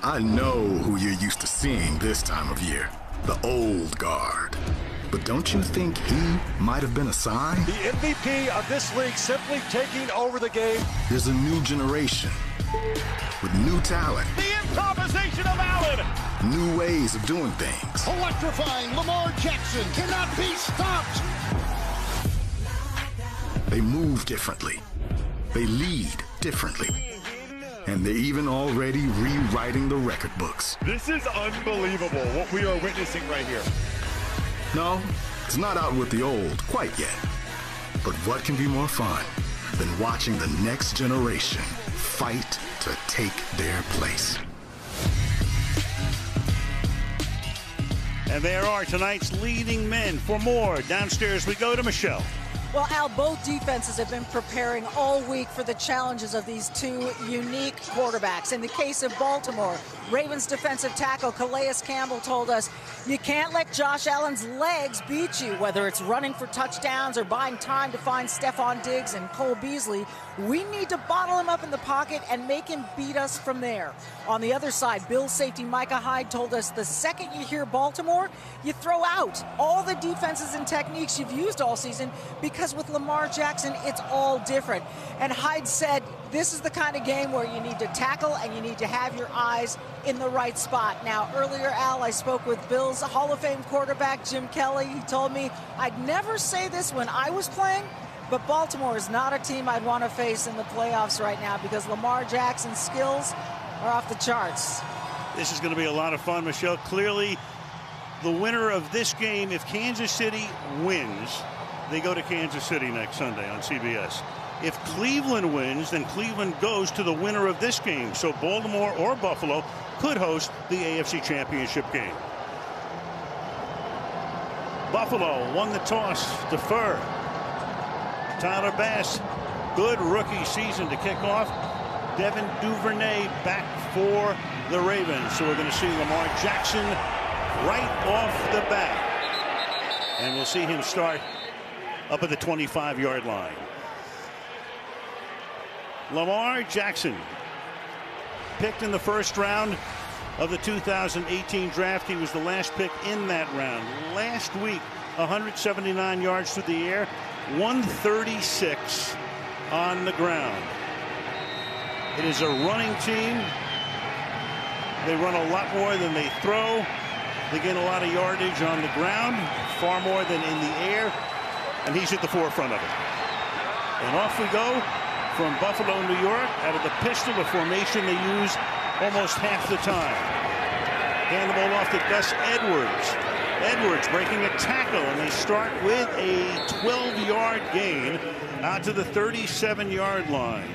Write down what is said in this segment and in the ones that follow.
I know who you're used to seeing this time of year, the old guard. But don't you think he might have been a sign? The MVP of this league simply taking over the game. There's a new generation with new talent. The improvisation of Allen. New ways of doing things. Electrifying Lamar Jackson cannot be stopped. They move differently. They lead differently. And they're even already rewriting the record books. This is unbelievable what we are witnessing right here. No, it's not out with the old quite yet. But what can be more fun than watching the next generation fight to take their place? And there are tonight's leading men. For more, downstairs we go to Michelle. Well, Al, both defenses have been preparing all week for the challenges of these two unique quarterbacks. In the case of Baltimore, Ravens defensive tackle Calais Campbell told us, you can't let Josh Allen's legs beat you, whether it's running for touchdowns or buying time to find Stephon Diggs and Cole Beasley. We need to bottle him up in the pocket and make him beat us from there. On the other side, Bills safety Micah Hyde told us the second you hear Baltimore, you throw out all the defenses and techniques you've used all season, because with Lamar Jackson, it's all different. And Hyde said, this is the kind of game where you need to tackle and you need to have your eyes in the right spot. Now, earlier, Al, I spoke with Bills Hall of Fame quarterback Jim Kelly. He told me, I'd never say this when I was playing, but Baltimore is not a team I'd want to face in the playoffs right now because Lamar Jackson's skills are off the charts. This is going to be a lot of fun, Michelle. Clearly, the winner of this game, if Kansas City wins, they go to Kansas City next Sunday on CBS. If Cleveland wins, then Cleveland goes to the winner of this game. So Baltimore or Buffalo could host the AFC Championship game. Buffalo won the toss, defer. Tyler Bass, good rookie season to kick off. Devin Duvernay back for the Ravens. So we're going to see Lamar Jackson right off the bat. And we'll see him start up at the 25-yard line. Lamar Jackson, picked in the first round of the 2018 draft. He was the last pick in that round. Last week, 179 yards through the air, 136 on the ground. It is a running team. They run a lot more than they throw. They gain a lot of yardage on the ground, far more than in the air, and he's at the forefront of it. And off we go from Buffalo, New York, out of the pistol, a formation they use almost half the time. Hand the ball off to Gus Edwards. Edwards breaking a tackle, and they start with a 12-yard gain out to the 37-yard line.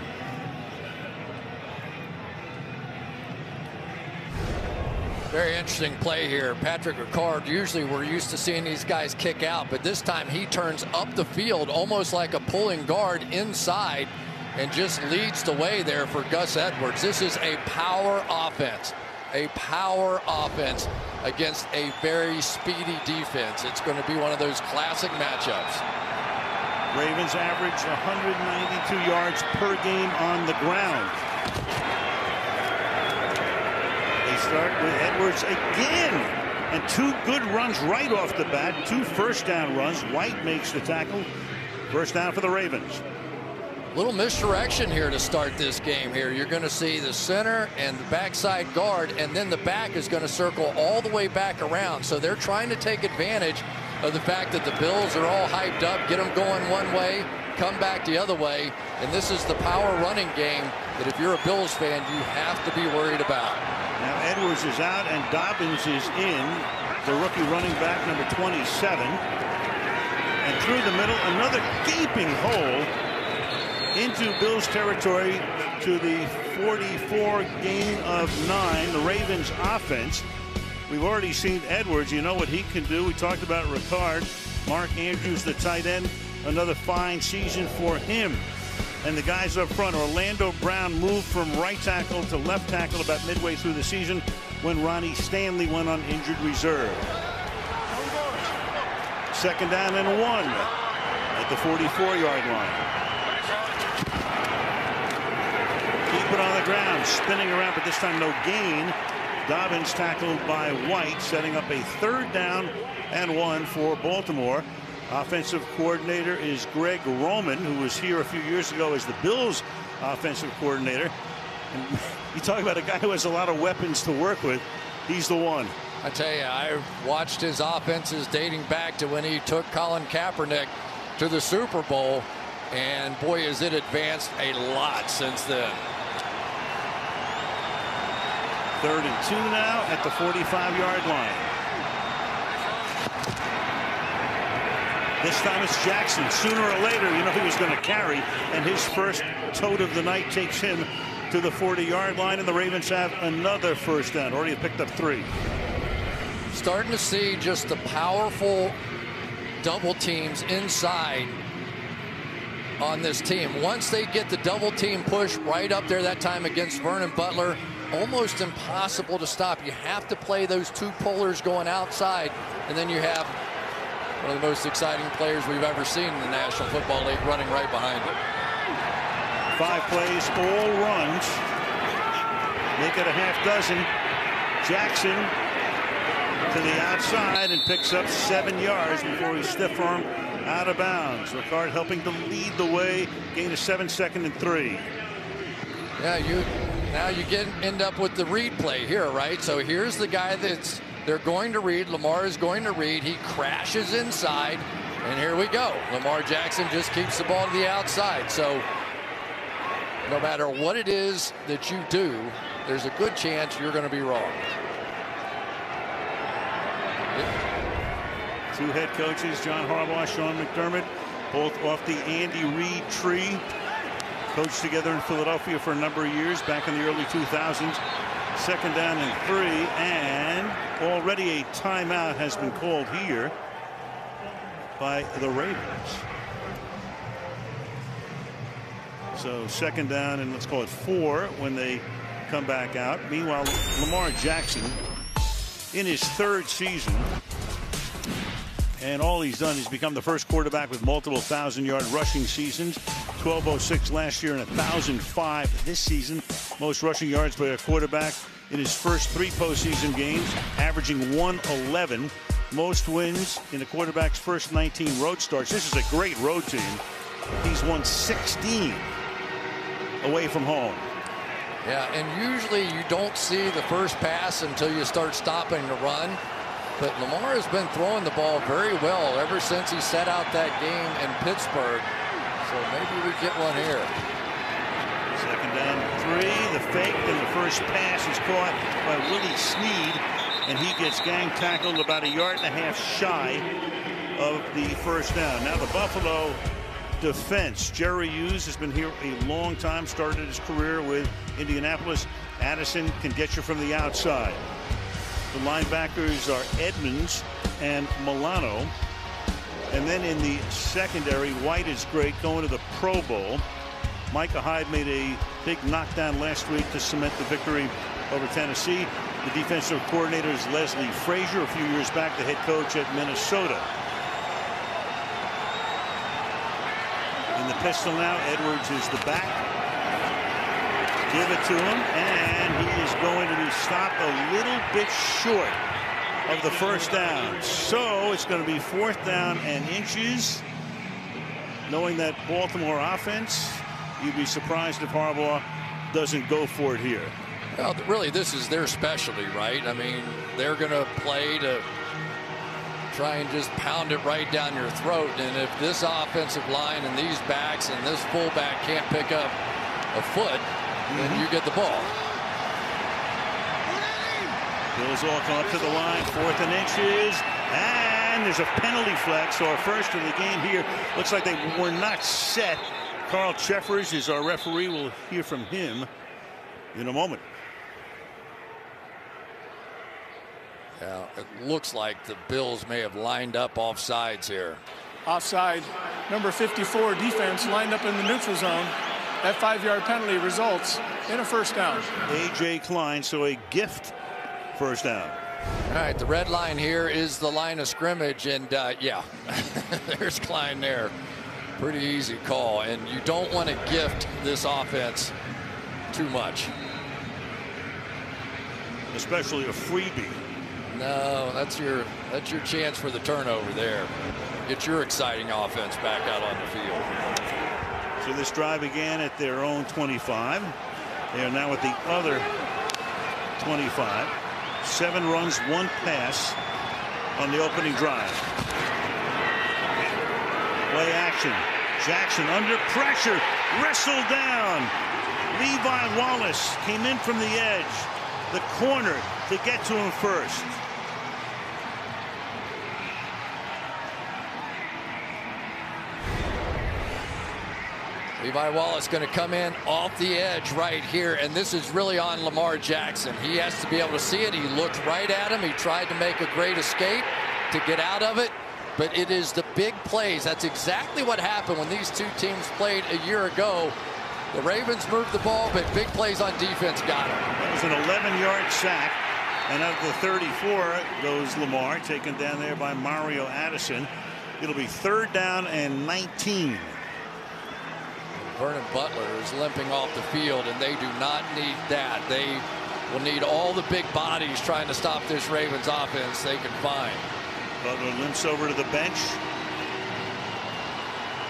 Very interesting play here. Patrick Ricard, usually we're used to seeing these guys kick out, but this time he turns up the field almost like a pulling guard inside and just leads the way there for Gus Edwards. This is a power offense. A power offense against a very speedy defense. It's going to be one of those classic matchups. Ravens average 192 yards per game on the ground. They start with Edwards again. And two good runs right off the bat. Two first down runs. White makes the tackle. First down for the Ravens. Little misdirection here to start this game here. You're going to see the center and the backside guard, and then the back is going to circle all the way back around. So they're trying to take advantage of the fact that the Bills are all hyped up, get them going one way, come back the other way. And this is the power running game that if you're a Bills fan, you have to be worried about. Now Edwards is out and Dobbins is in, the rookie running back number 27. And through the middle, another gaping hole into Bills territory to the 44 gain of 9. The Ravens offense. We've already seen Edwards. You know what he can do. We talked about Ricard. Mark Andrews, the tight end. Another fine season for him. And the guys up front, Orlando Brown moved from right tackle to left tackle about midway through the season when Ronnie Stanley went on injured reserve. Second down and 1 at the 44-yard line. Keep it on the ground, spinning around, but this time no gain. Dobbins tackled by White, setting up a 3rd down and 1 for Baltimore. Offensive coordinator is Greg Roman, who was here a few years ago as the Bills offensive coordinator. And you talk about a guy who has a lot of weapons to work with. He's the one. I tell you, I watched his offenses dating back to when he took Colin Kaepernick to the Super Bowl, and boy, has it advanced a lot since then. 3rd and 2 now at the 45-yard line. This time it's Jackson. Sooner or later, you know he was going to carry, and his first tote of the night takes him to the 40-yard line, and the Ravens have another 1st down. Already picked up 3. Starting to see just the powerful double teams inside on this team. Once they get the double team push right up there that time against Vernon Butler, almost impossible to stop. You have to play those 2 pullers going outside, and then you have one of the most exciting players we've ever seen in the National Football League running right behind him. 5 plays, all runs. Make it a half dozen. Jackson to the outside and picks up 7 yards before he stiff arm out of bounds. Ricard helping to lead the way. Gain of 7, 2nd and 3. Yeah, now you end up with the read play here, right? So here's the guy they're going to read. Lamar is going to read. He crashes inside, and here we go. Lamar Jackson just keeps the ball to the outside. So no matter what it is that you do, there's a good chance you're going to be wrong. 2 head coaches, John Harbaugh, Sean McDermott, both off the Andy Reid tree. Coached together in Philadelphia for a number of years back in the early 2000s. 2nd down and 3, and already a timeout has been called here by the Ravens. So 2nd down and let's call it 4 when they come back out. Meanwhile, Lamar Jackson in his 3rd season, and all he's done is become the first quarterback with multiple 1,000-yard rushing seasons. 1,206 last year and 1,005 this season. Most rushing yards by a quarterback in his first 3 postseason games, averaging 111. Most wins in a quarterback's first 19 road starts. This is a great road team. He's won 16 away from home. Yeah, and usually you don't see the first pass until you start stopping the run. But Lamar has been throwing the ball very well ever since he set out that game in Pittsburgh. So maybe we get one here. 2nd down and 3. The fake, and the first pass is caught by Willie Snead, and he gets gang tackled about 1.5 yards shy of the 1st down. Now the Buffalo defense. Jerry Hughes has been here a long time, started his career with Indianapolis. Addison can get you from the outside. The linebackers are Edmonds and Milano. And then in the secondary, White is great, going to the Pro Bowl. Micah Hyde made a big knockdown last week to cement the victory over Tennessee. The defensive coordinator is Leslie Frazier, a few years back the head coach at Minnesota. In the pistol now, Edwards is the back. Give it to him, and he is going to be stopped a little bit short of the 1st down. So it's going to be 4th down and inches. Knowing that Baltimore offense, you'd be surprised if Harbaugh doesn't go for it here. Well, really, this is their specialty, right? I mean, they're going to play to try and just pound it right down your throat. And if this offensive line and these backs and this fullback can't pick up a foot, then you get the ball. Bills all come up to the line, 4th and inches, and there's a penalty flag. So our first of the game here. Looks like they were not set. Carl Cheffers is our referee. We'll hear from him in a moment. Yeah, it looks like the Bills may have lined up off sides here. Offside. Number 54 defense lined up in the neutral zone. That 5-yard penalty results in a 1st down. A.J. Klein, so a gift 1st down. All right, the red line here is the line of scrimmage, and yeah, there's Klein there. Pretty easy call, and you don't want to gift this offense too much. especially a freebie. No, that's your chance for the turnover there. Get your exciting offense back out on the field. So this drive began at their own 25. They are now at the other 25. 7 runs, 1 pass on the opening drive. Play action. Jackson under pressure, wrestled down. Levi Wallace came in from the edge, the corner, to get to him first. Levi Wallace going to come in off the edge right here, and this is really on Lamar Jackson. He has to be able to see it. He looked right at him. He tried to make a great escape to get out of it, but it is the big plays. That's exactly what happened when these two teams played a year ago. The Ravens moved the ball, but big plays on defense got him. That was an 11-yard sack, and of the 34 goes Lamar, taken down there by Mario Addison. It'll be 3rd down and 19. Vernon Butler is limping off the field, and they do not need that. They will need all the big bodies trying to stop this Ravens offense they can find. Butler limps over to the bench.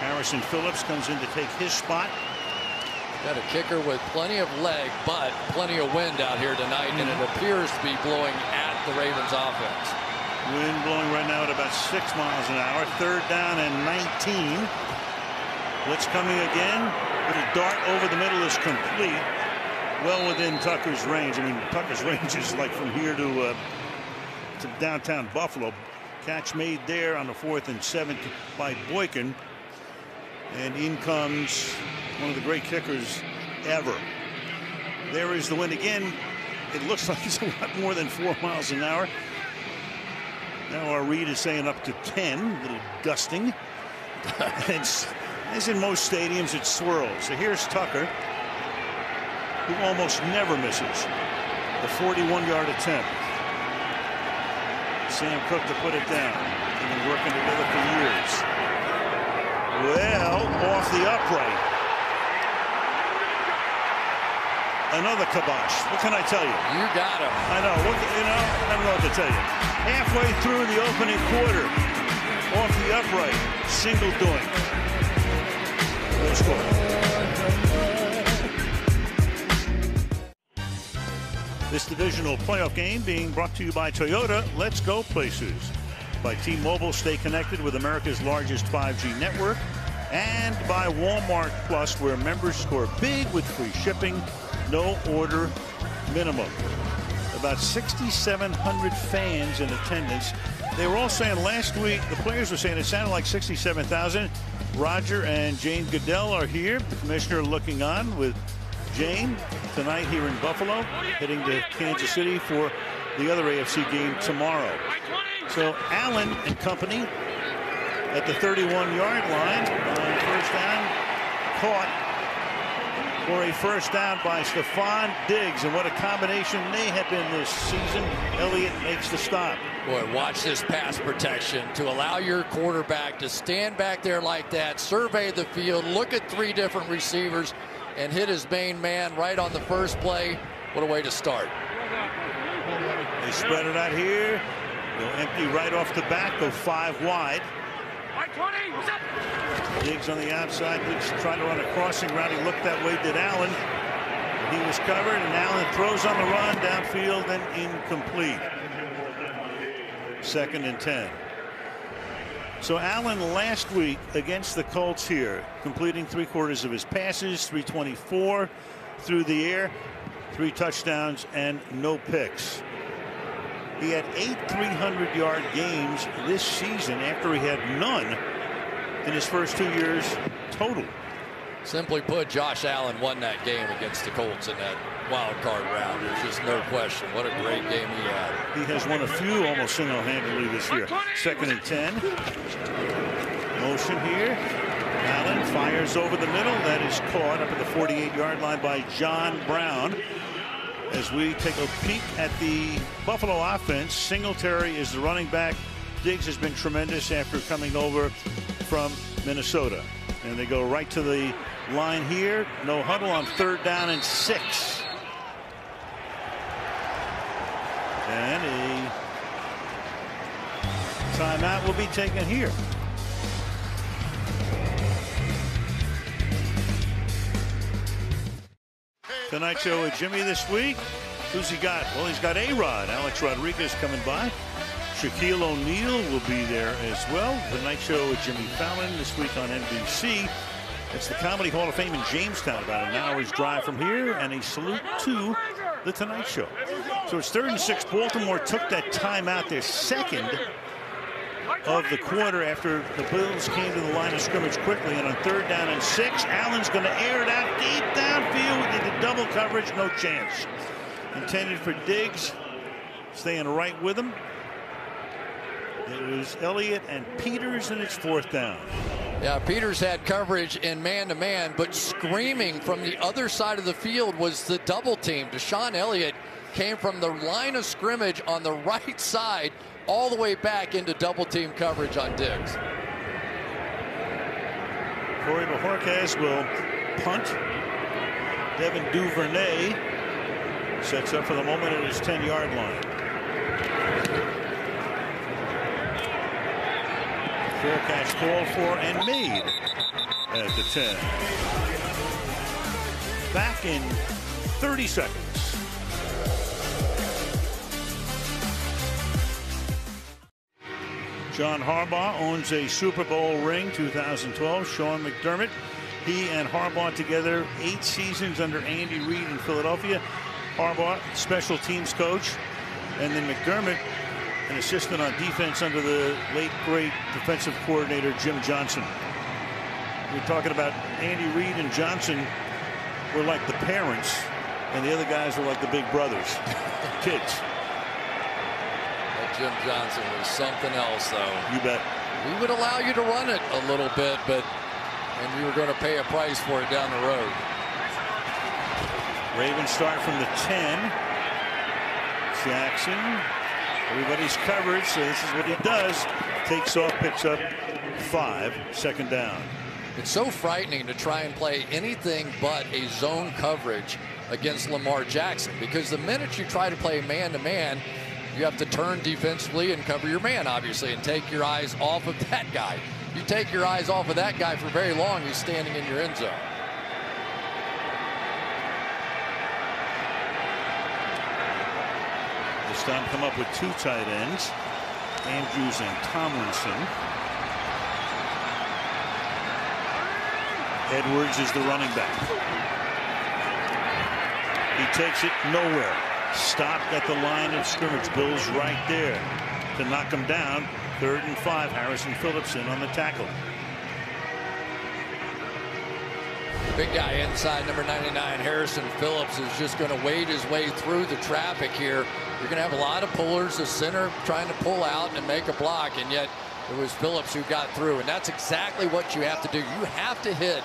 Harrison Phillips comes in to take his spot. Got a kicker with plenty of leg, but plenty of wind out here tonight, and it appears to be blowing at the Ravens offense. Wind blowing right now at about 6 miles an hour. 3rd down and 19. Blitz coming again. Little dart over the middle is complete. Well within Tucker's range. I mean, Tucker's range is like from here to downtown Buffalo. Catch made there on the 4th and 7 by Boykin. And in comes one of the great kickers ever. There is the wind again. It looks like it's a lot more than 4 miles an hour. Now our read is saying up to 10. A little gusting. As in most stadiums, it swirls. So here's Tucker, who almost never misses. The 41-yard attempt. Sam Cook to put it down. They've been working together for years. Well, off the upright. Another kibosh. What can I tell you? You got him. I know. I don't know what to tell you. Halfway through the opening quarter, off the upright, single doing. No score. This divisional playoff game being brought to you by Toyota. Let's go places. By T-Mobile, stay connected with America's largest 5G network. And by Walmart Plus, where members score big with free shipping, no order minimum. About 6,700 fans in attendance. They were all saying last week, the players were saying it sounded like 67,000. Roger and Jane Goodell are here. The commissioner looking on with Jane tonight here in Buffalo, heading to Kansas City for the other AFC game tomorrow. So Allen and company at the 31-yard line on 1st down, caught for a 1st down by Stephon Diggs, and what a combination they have been this season. Elliott makes the stop. Boy, watch this pass protection to allow your quarterback to stand back there like that, survey the field, look at 3 different receivers, and hit his main man right on the first play. What a way to start. They spread it out here. Go empty right off the back, go 5 wide. Diggs on the outside. Diggs tried to run a crossing route. He looked that way, did Allen. He was covered, and Allen throws on the run downfield and incomplete. 2nd and 10. So Allen last week against the Colts here, completing 3/4 of his passes, 324 through the air, 3 touchdowns and no picks. He had 8 300-yard games this season after he had none in his first 2 years total. Simply put, Josh Allen won that game against the Colts in that wild card round. There's just no question. What a great game he had. He has won a few almost single-handedly this year. 2nd and 10. Motion here. Allen fires over the middle. That is caught up at the 48-yard line by John Brown. As we take a peek at the Buffalo offense, Singletary is the running back. Diggs has been tremendous after coming over from Minnesota. And they go right to the line here. No huddle on 3rd down and 6. And a timeout will be taken here. Tonight show with Jimmy this week. Who's he got? Well, he's got A-Rod. Alex Rodriguez coming by. Shaquille O'Neal will be there as well. Tonight show with Jimmy Fallon this week on NBC. It's the Comedy Hall of Fame in Jamestown, about an hour's drive from here, and a salute to the Tonight Show. So it's 3rd and 6. Baltimore took that timeout, their second of the quarter, after the Bills came to the line of scrimmage quickly. And on 3rd down and 6, Allen's going to air it out deep downfield into double coverage. No chance. Intended for Diggs, staying right with him. It was Elliott and Peters, and it's 4th down. Yeah, Peters had coverage in man-to-man, but screaming from the other side of the field was the double team. Deshaun Elliott came from the line of scrimmage on the right side all the way back into double team coverage on Diggs. Corey Bojorquez will punt. Devin Duvernay sets up for the moment at his 10-yard line. Fair catch called for and made at the 10. Back in 30 seconds. John Harbaugh owns a Super Bowl ring, 2012. Sean McDermott, he and Harbaugh together 8 seasons under Andy Reid in Philadelphia. Harbaugh, special teams coach, and then McDermott, an assistant on defense under the late great defensive coordinator Jim Johnson. We're talking about Andy Reid and Johnson were like the parents, and the other guys were like the big brothers, kids. Jim Johnson was something else, though. You bet. We would allow you to run it a little bit, and you were going to pay a price for it down the road. Ravens start from the 10. Jackson. Everybody's covered, so this is what he does. Takes off, picks up 5, 2nd down. It's so frightening to try and play anything but a zone coverage against Lamar Jackson, because the minute you try to play man-to-man, you have to turn defensively and cover your man, obviously, and take your eyes off of that guy. You take your eyes off of that guy for very long, he's standing in your end zone. This time come up with 2 tight ends, Andrews and Tomlinson. Edwards is the running back. He takes it nowhere. Stopped at the line of scrimmage. Bills right there to knock him down. 3rd and 5. Harrison Phillips in on the tackle. Big guy inside, number 99, Harrison Phillips, is just going to wade his way through the traffic here. You're going to have a lot of pullers, the center trying to pull out and make a block, and yet it was Phillips who got through, and that's exactly what you have to do. You have to hit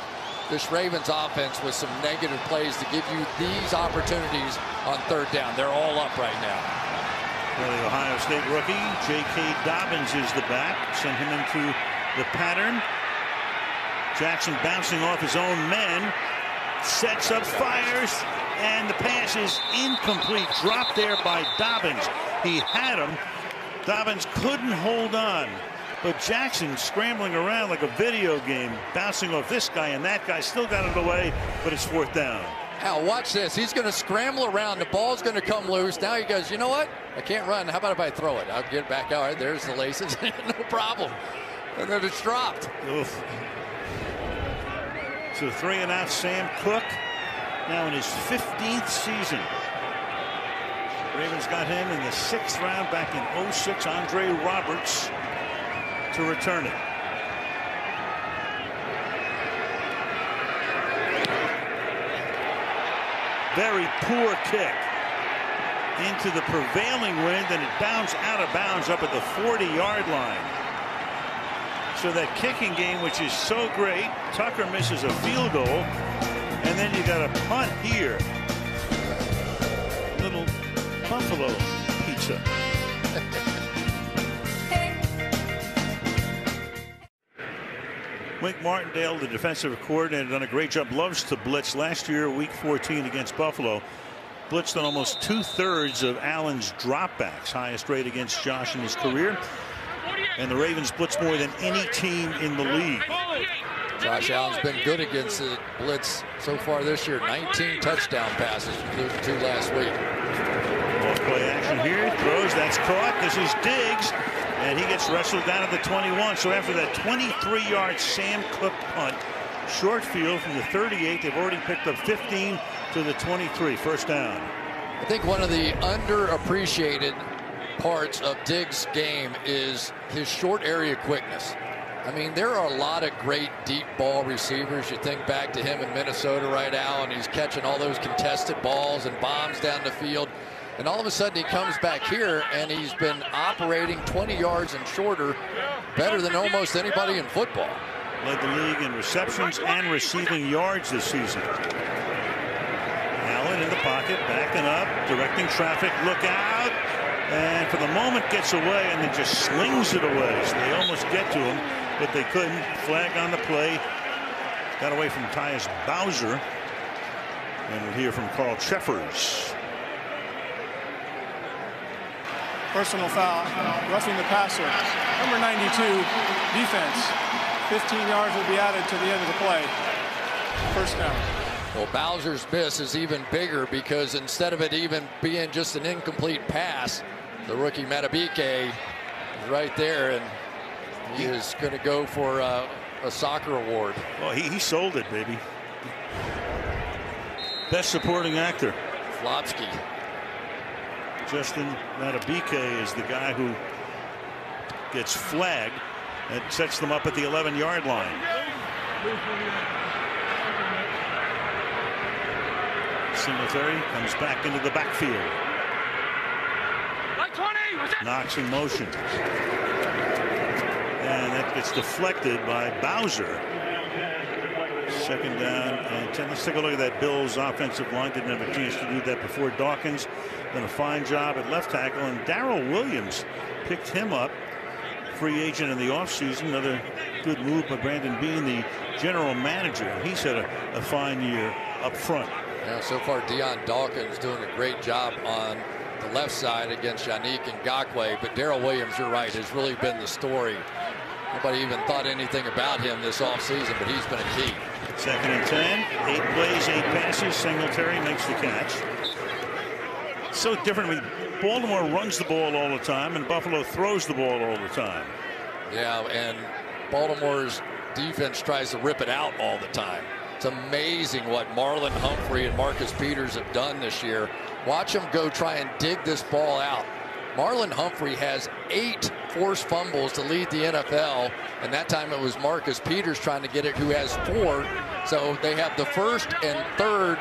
this Ravens offense with some negative plays to give you these opportunities on 3rd down. They're all up right now. Well, the Ohio State rookie, J.K. Dobbins, is the back. Send him into the pattern. Jackson bouncing off his own men. Sets up, fires, and the pass is incomplete. Dropped there by Dobbins. He had him. Dobbins couldn't hold on. But Jackson scrambling around like a video game, bouncing off this guy and that guy, still got it away, but it's 4th down. Now watch this. He's going to scramble around. The ball's going to come loose. Now he goes, you know what? I can't run. How about if I throw it? I'll get it back. All right, there's the laces. No problem. And then it's dropped. Oof. So 3 and out, Sam Cook, now in his 15th season. Ravens got him in the 6th round back in 06. Andre Roberts to return it. Very poor kick into the prevailing wind, and it bounced out of bounds up at the 40-yard line. So that kicking game, which is so great, Tucker misses a field goal, and then you got a punt here. Little buffalo pizza. Wink Martindale, the defensive coordinator, done a great job. Loves to blitz. Last year, week 14 against Buffalo, blitzed on almost 2/3 of Allen's dropbacks, highest rate against Josh in his career. And the Ravens blitz more than any team in the league. Josh Allen's been good against the blitz so far this year. 19 touchdown passes, including 2 last week. Off play action here. Throws. That's caught. This is Diggs. And he gets wrestled down at the 21. So after that 23-yard Sam Cook punt, short field from the 38, they've already picked up 15 to the 23. First down. I think one of the underappreciated parts of Diggs' game is his short area quickness. I mean, there are a lot of great deep ball receivers. You think back to him in Minnesota right now, and he's catching all those contested balls and bombs down the field. And all of a sudden he comes back here and he's been operating 20 yards and shorter better than almost anybody in football. Led the league in receptions and receiving yards this season. Allen in the pocket, backing up, directing traffic. Look out. And for the moment gets away and then just slings it away. So they almost get to him, but they couldn't. Flag on the play. Got away from Tyus Bowser. And we'll hear from Carl Cheffers. Personal foul, roughing the passer. Number 92, defense. 15 yards will be added to the end of the play. First down. Well, Bowser's miss is even bigger because instead of it even being just an incomplete pass, the rookie Matabike is right there, and he is going to go for a soccer award. Well, he sold it, baby. Best supporting actor. Flopsky. Justin Matabike is the guy who gets flagged and sets them up at the 11-yard line. Singletary comes back into the backfield. Knocks in motion. And that gets deflected by Bowser. Second down and 10. Let's take a look at that Bills offensive line. Didn't have a chance to do that before. Dawkins done a fine job at left tackle, and Darrell Williams picked him up, free agent in the offseason. Another good move by Brandon Beane, the general manager. He's had a fine year up front. Yeah, so far Deion Dawkins doing a great job on the left side against Yannick Ngakoue, but Darrell Williams, you're right, has really been the story. Nobody even thought anything about him this offseason, but he's been a key. Second and 10, 8 plays, 8 passes. Singletary makes the catch. So different. I mean, Baltimore runs the ball all the time, and Buffalo throws the ball all the time. Yeah, and Baltimore's defense tries to rip it out all the time. It's amazing what Marlon Humphrey and Marcus Peters have done this year. Watch them go try and dig this ball out. Marlon Humphrey has 8 forced fumbles to lead the NFL, and that time it was Marcus Peters trying to get it, who has 4. So they have the first and third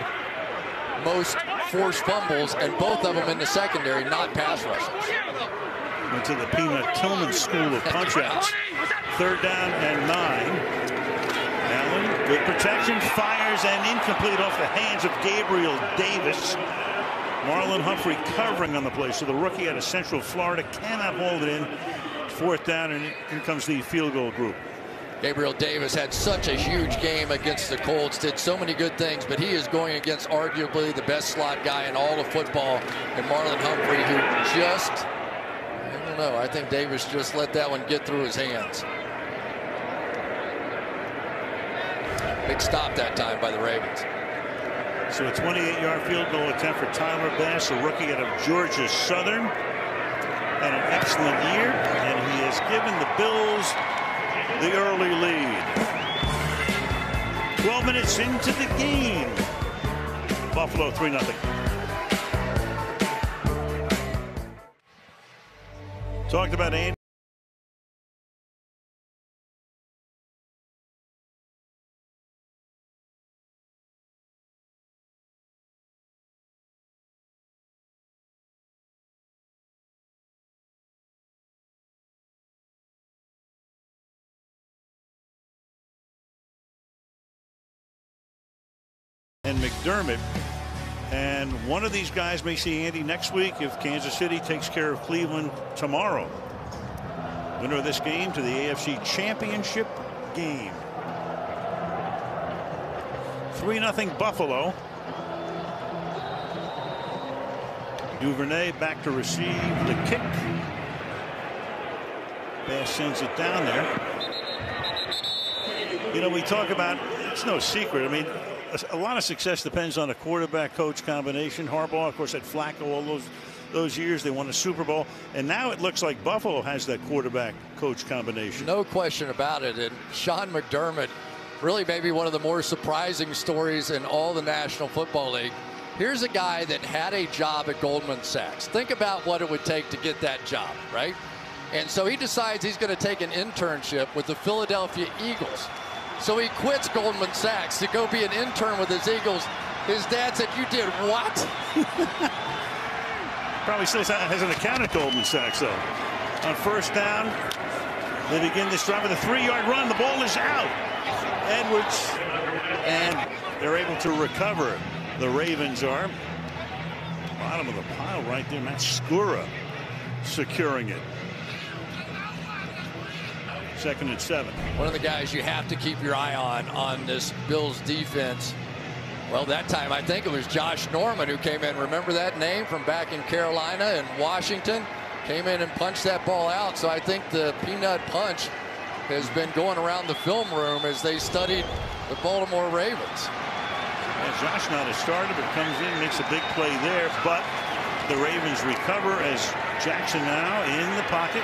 most forced fumbles, and both of them in the secondary, not pass rushers. Went to the Peanut Tillman school of punch-outs. Third down and 9. Allen, good protection, fires, and incomplete off the hands of Gabriel Davis. Marlon Humphrey covering on the play, so the rookie out of Central Florida cannot hold it in. Fourth down, and in comes the field goal group. Gabriel Davis had such a huge game against the Colts, did so many good things, but he is going against arguably the best slot guy in all of football, and Marlon Humphrey, who just, I don't know, I think Davis just let that one get through his hands. Big stop that time by the Ravens. So a 28-yard field goal attempt for Tyler Bass, a rookie out of Georgia Southern. Had an excellent year, and he has given the Bills the early lead. 12 minutes into the game. Buffalo 3-0. Talked about Andy. And McDermott, and one of these guys may see Andy next week if Kansas City takes care of Cleveland tomorrow. Winner of this game to the AFC Championship game. 3-0 Buffalo. Duvernay back to receive the kick. Bass sends it down there. You know, we talk about, it's no secret. I mean, a lot of success depends on a quarterback coach combination. Harbaugh, of course, had Flacco all those years. They won a Super Bowl, and now it looks like Buffalo has that quarterback coach combination. No question about it. And Sean McDermott, really maybe one of the more surprising stories in all the National Football League. Here's a guy that had a job at Goldman Sachs. Think about what it would take to get that job, right? And so he decides he's going to take an internship with the Philadelphia Eagles. So he quits Goldman Sachs to go be an intern with his Eagles. His dad said, "You did what?" Probably still has an account at Goldman Sachs, though. On first down, they begin this drive with a 3-yard run. The ball is out. Edwards, and they're able to recover. The Ravens are. Bottom of the pile right there. Matt Skura securing it. 2nd and 7. One of the guys you have to keep your eye on this Bills defense. Well, that time I think it was Josh Norman who came in. Remember that name from back in Carolina and Washington? Came in and punched that ball out. So I think the peanut punch has been going around the film room as they studied the Baltimore Ravens. Well, Josh not a starter, but comes in, makes a big play there. But the Ravens recover as Jackson now in the pocket.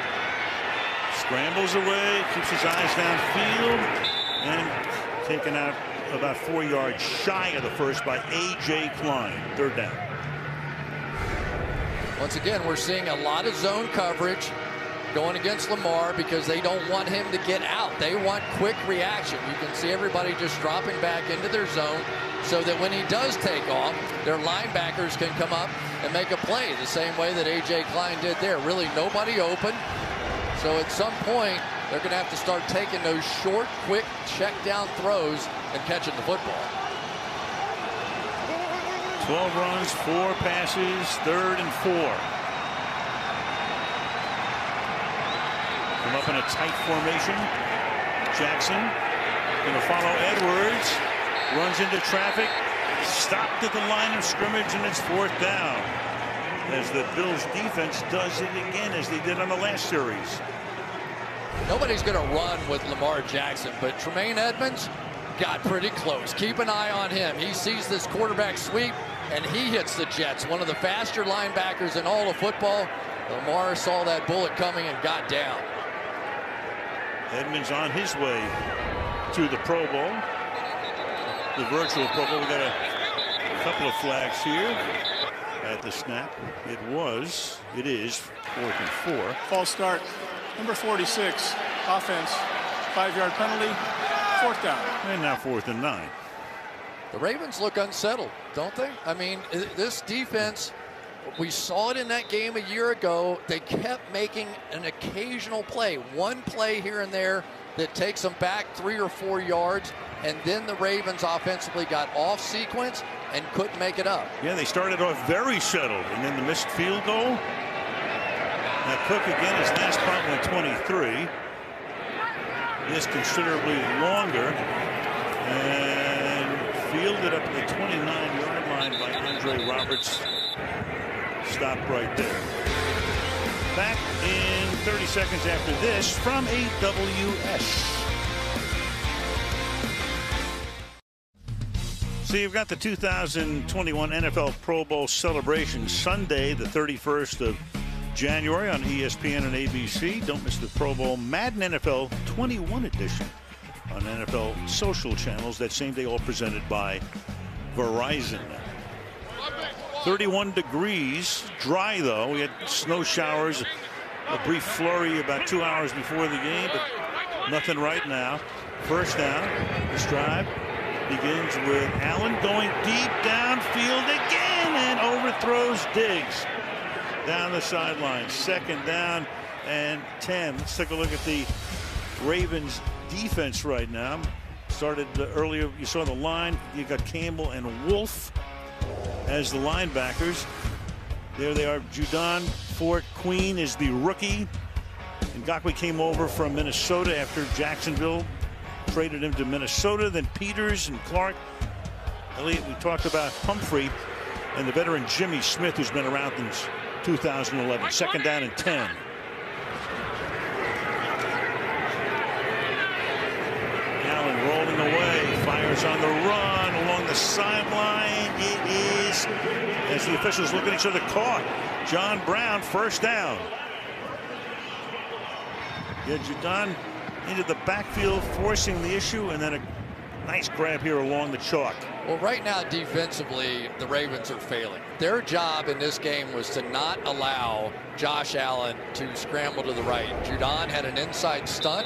Scrambles away, keeps his eyes downfield, and taken out about 4 yards shy of the first by A.J. Klein. 3rd down. Once again, we're seeing a lot of zone coverage going against Lamar because they don't want him to get out. They want quick reaction. You can see everybody just dropping back into their zone so that when he does take off, their linebackers can come up and make a play the same way that A.J. Klein did there. Really nobody open. So at some point, they're going to have to start taking those short, quick check down throws and catching the football. 12 runs, 4 passes, 3rd and 4. Come up in a tight formation. Jackson going to follow Edwards. Runs into traffic. Stopped at the line of scrimmage, and it's 4th down. As the Bills defense does it again, as they did on the last series. Nobody's going to run with Lamar Jackson, but Tremaine Edmonds got pretty close. Keep an eye on him. He sees this quarterback sweep, and he hits the Jets. One of the faster linebackers in all of football. Lamar saw that bullet coming and got down. Edmonds on his way to the Pro Bowl. The virtual Pro Bowl. We got a couple of flags here. At the snap, it is 4th and 4. False start. Number 46, offense, 5-yard penalty, 4th down. And now 4th and 9. The Ravens look unsettled, don't they? I mean, this defense, we saw it in that game a year ago. They kept making an occasional play, one play here and there that takes them back 3 or 4 yards, and then the Ravens offensively got off sequence and couldn't make it up. Yeah, they started off very settled, and then the missed field goal. Now Cook again, his last punt went 23. Missed considerably longer, and fielded up to the 29-yard line by Andre Roberts. Stopped right there. Back in 30 seconds after this from AWS. So you've got the 2021 NFL Pro Bowl celebration Sunday, the 31st of January on ESPN and ABC. Don't miss the Pro Bowl Madden NFL 21 edition on NFL social channels that same day, all presented by Verizon. 31 degrees, dry though. We had snow showers, a brief flurry about 2 hours before the game, but nothing right now. First down, this drive begins with Allen going deep downfield again and overthrows Diggs down the sideline. 2nd down and 10. Let's take a look at the Ravens defense right now. Started earlier, you saw the line. You got Campbell and Wolf as the linebackers. There they are. Judon Fort Queen is the rookie. Ngakoue came over from Minnesota after Jacksonville traded him to Minnesota. Then Peters and Clark. Elliott, we talked about Humphrey and the veteran Jimmy Smith, who's been around since 2011. Second down and 10. Allen rolling away, fires on the run along the sideline. It is, as the officials look at each other, caught. John Brown, first down. Judon into the backfield, forcing the issue, and then a nice grab here along the chalk. Well, right now, defensively, the Ravens are failing. Their job in this game was to not allow Josh Allen to scramble to the right. Judon had an inside stunt.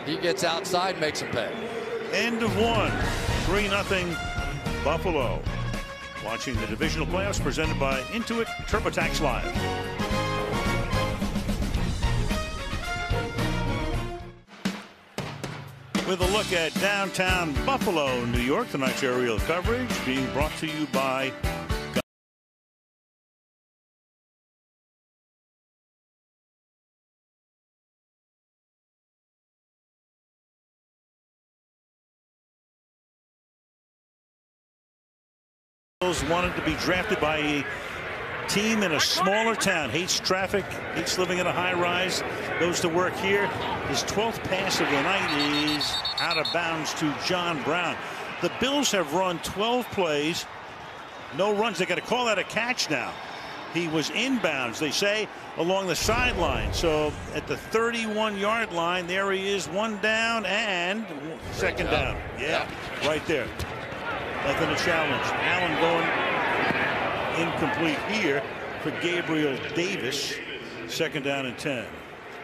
He gets outside, makes him pay. End of one. 3-0 Buffalo. Watching the divisional playoffs presented by Intuit TurboTax Live. With a look at downtown Buffalo, New York, tonight's aerial coverage being brought to you by wanted to be drafted by a team in a smaller town, hates traffic, hates living in a high-rise, goes to work here. His 12th pass of the night is out of bounds to John Brown. The Bills have run 12 plays, no runs. They got to call that a catch now. He was inbounds, they say, along the sideline. So at the 31-yard line, there he is, one down and second down. Yeah, right there. Nothing to challenge. Allen going incomplete here for Gabriel Davis. Second down and 10.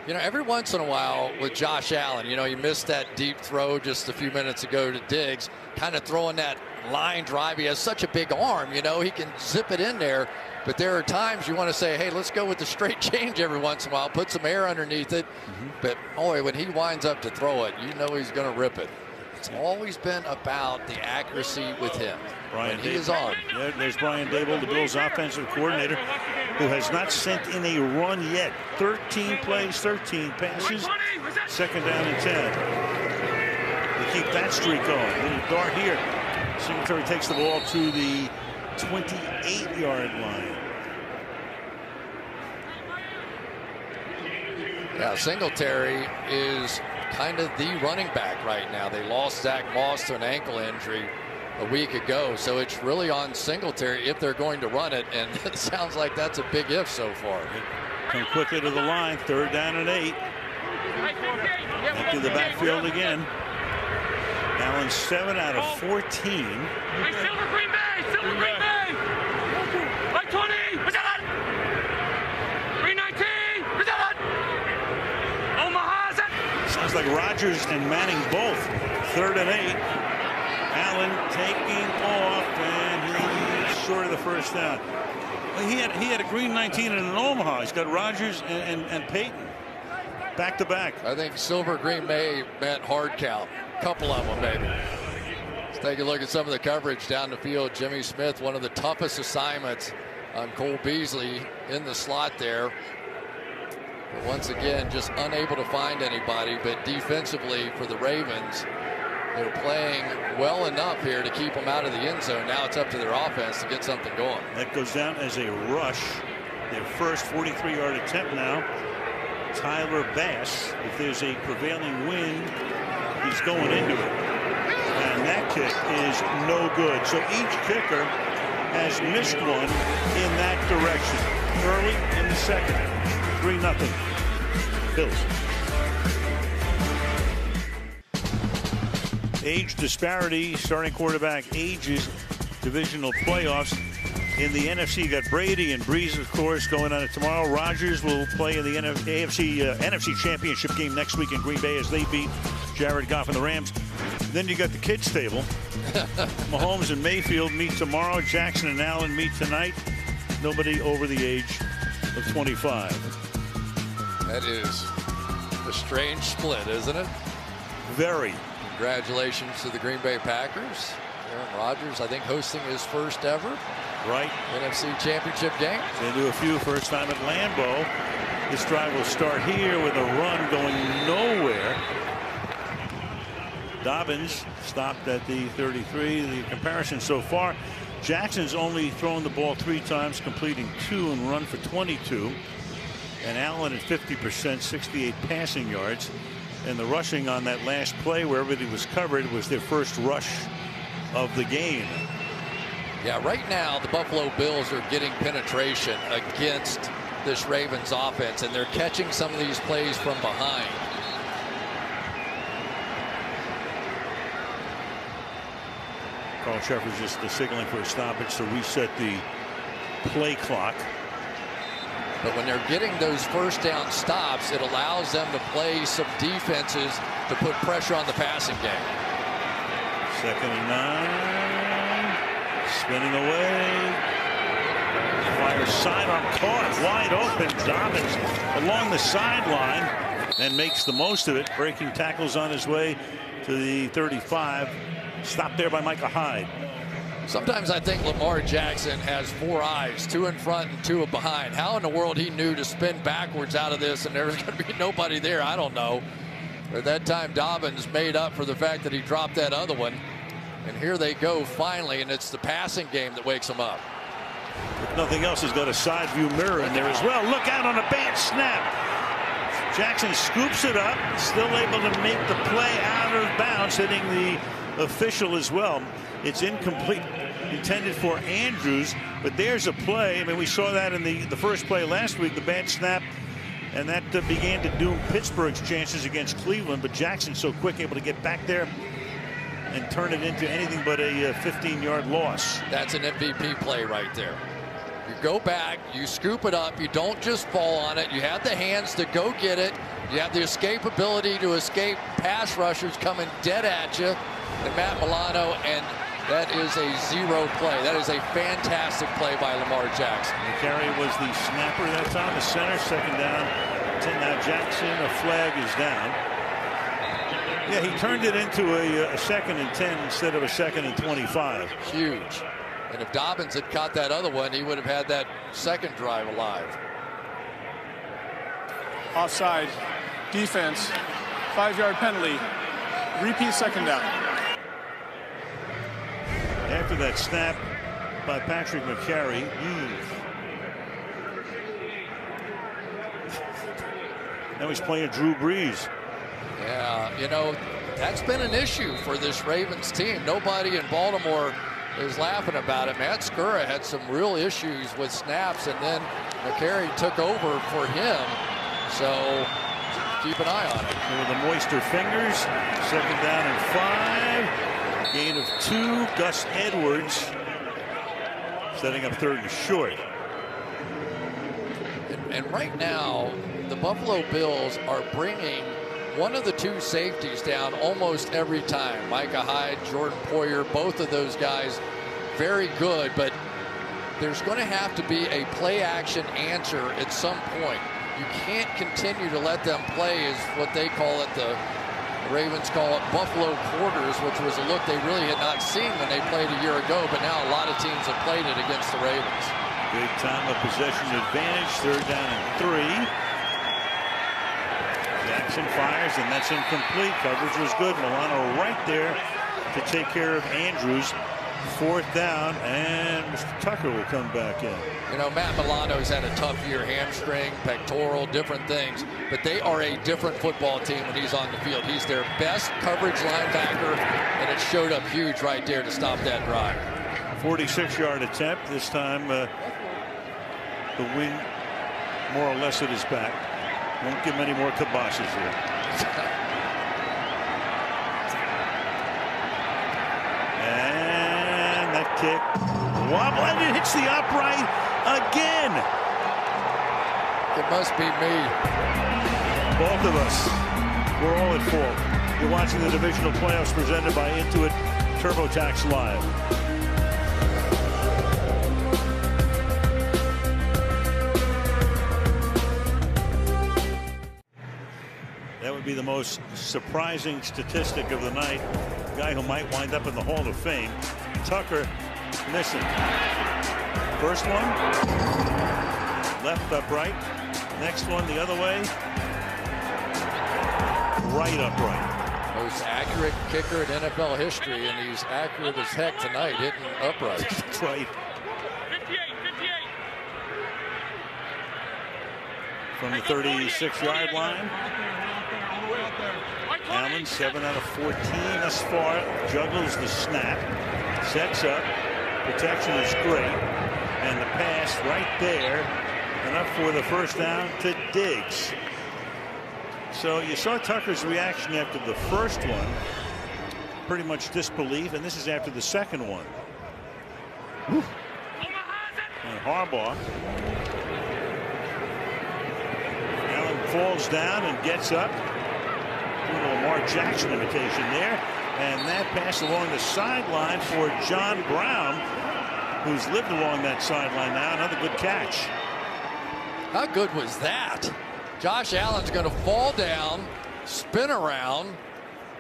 You know, every once in a while with Josh Allen, you know, he missed that deep throw just a few minutes ago to Diggs, kind of throwing that line drive. He has such a big arm, you know, he can zip it in there. But there are times you want to say, hey, let's go with the straight change every once in a while, put some air underneath it. But boy, when he winds up to throw it, you know he's going to rip it. It's always been about the accuracy with him. Brian he is on. Yeah, there's Brian Dable, the Bills offensive coordinator, who has not sent in a run yet. 13 plays, 13 passes. Second down and 10. They keep that streak going. Little dart here. Singletary takes the ball to the 28-yard line. Yeah, Singletary is kind of the running back right now. They lost Zach Moss to an ankle injury a week ago, so it's really on Singletary if they're going to run it, and it sounds like that's a big if so far. Come quickly to the line, third down and 8. Empty the backfield again. Allen 7 out of 14. Silver Green Bay! Silver Green Bay! 520! What's that? 319! What's that? Omaha's that? Sounds like Rodgers and Manning both. Third and 8. Allen taking off, and he's short of the first down. Well, he had a green 19 and an Omaha. He's got Rodgers and Peyton back to back. I think Silver Green Bay meant hard count. Couple of them, maybe. Let's take a look at some of the coverage down the field. Jimmy Smith, one of the toughest assignments on Cole Beasley in the slot there. But once again, just unable to find anybody. But defensively for the Ravens, they're playing well enough here to keep them out of the end zone. Now it's up to their offense to get something going. That goes down as a rush. Their first 43-yard attempt now. Tyler Bass, if there's a prevailing wind, he's going into it. And that kick is no good. So each kicker has missed one in that direction. Early in the second. 3-0. Bills. Age disparity, starting quarterback ages, divisional playoffs. In the NFC, you got Brady and Breeze, of course, going on it tomorrow. Rodgers will play in the NFC Championship game next week in Green Bay as they beat Jared Goff and the Rams. Then you got the kids table. Mahomes and Mayfield meet tomorrow. Jackson and Allen meet tonight. Nobody over the age of 25. That is a strange split, isn't it? Very. Congratulations to the Green Bay Packers. Aaron Rodgers, I think, hosting his first ever NFC Championship game. They do a few first time at Lambeau. This drive will start here with a run going nowhere. Dobbins stopped at the 33. The comparison so far, Jackson's only thrown the ball 3 times, completing 2 and run for 22. And Allen at 50%, 68 passing yards. And the rushing on that last play where everybody was covered was their first rush of the game. Yeah, right now the Buffalo Bills are getting penetration against this Ravens offense, and they're catching some of these plays from behind. Carl Shepard's just signaling for a stoppage to reset the play clock. But when they're getting those first down stops, it allows them to play some defenses to put pressure on the passing game. 2nd and 9. Spinning away. Fires sidearm caught wide open. Dobbins along the sideline and makes the most of it. Breaking tackles on his way to the 35. Stopped there by Micah Hyde. Sometimes I think Lamar Jackson has 4 eyes, 2 in front and 2 behind. How in the world he knew to spin backwards out of this and there was going to be nobody there, I don't know. But that time Dobbins made up for the fact that he dropped that other one. And here they go finally, and it's the passing game that wakes them up. If nothing else, has got a side view mirror in there as well. Look out on a bad snap. Jackson scoops it up, still able to make the play out of bounds, hitting the official as well. It's incomplete, intended for Andrews, but there's a play. I mean, we saw that in the first play last week, the bad snap, and that began to doom Pittsburgh's chances against Cleveland. But Jackson so quick, able to get back there and turn it into anything but a 15-yard loss. That's an MVP play right there. You go back, you scoop it up, you don't just fall on it, you have the hands to go get it, you have the escapability to escape pass rushers coming dead at you, and Matt Milano, and that is a 0 play. That is a fantastic play by Lamar Jackson. The carry was the snapper that time, the center, 2nd down. 10 now Jackson, a flag is down. Yeah, he turned it into a 2nd and 10 instead of a 2nd and 25. Huge. And if Dobbins had caught that other one, he would have had that second drive alive. Offside defense, 5-yard penalty, repeat 2nd down. After that snap by Patrick McCarry. Now he's playing Drew Brees. Yeah, you know, that's been an issue for this Ravens team. Nobody in Baltimore is laughing about it. Matt Skura had some real issues with snaps, and then McCarry took over for him. So keep an eye on it. With the moister fingers, 2nd down and 5. Gain of 2. Gus Edwards setting up 3rd and short. And right now, the Buffalo Bills are bringing one of the 2 safeties down almost every time. Micah Hyde, Jordan Poyer, both of those guys very good, but there's going to have to be a play action answer at some point. You can't continue to let them play as what they call it, the Ravens call it Buffalo quarters, which was a look they really had not seen when they played a year ago, but now a lot of teams have played it against the Ravens. Big time of possession advantage, 3rd down and 3. Jackson fires, and that's incomplete. Coverage was good. Milano right there to take care of Andrews. 4th down, and Mr. Tucker will come back in. You know, Matt Milano's had a tough year, hamstring, pectoral, different things, but they are a different football team when he's on the field. He's their best coverage linebacker, and it showed up huge right there to stop that drive. 46-yard attempt. This time the wind more or less at his back. Won't give many more kiboshes here. And that kick wobble, and it hits the upright again. It must be me. Both of us. We're all at fault. You're watching the divisional playoffs presented by Intuit TurboTax Live. That would be the most surprising statistic of the night. A guy who might wind up in the Hall of Fame. Tucker missing. First one, left upright. Next one the other way, right upright. Most accurate kicker in NFL history, and he's accurate as heck tonight, hitting upright. That's right. 58, 58. From the 36-yard line. Allen, 7 out of 14 thus far. Juggles the snap. Sets up. Protection is great. And the pass right there. Enough for the first down to Diggs. So you saw Tucker's reaction after the first one. Pretty much disbelief. And this is after the second one. Woo. And Harbaugh. Allen falls down and gets up. Doing a Lamar Jackson imitation there. And that pass along the sideline for John Brown, who's lived along that sideline now. Another good catch. How good was that? Josh Allen's going to fall down, spin around,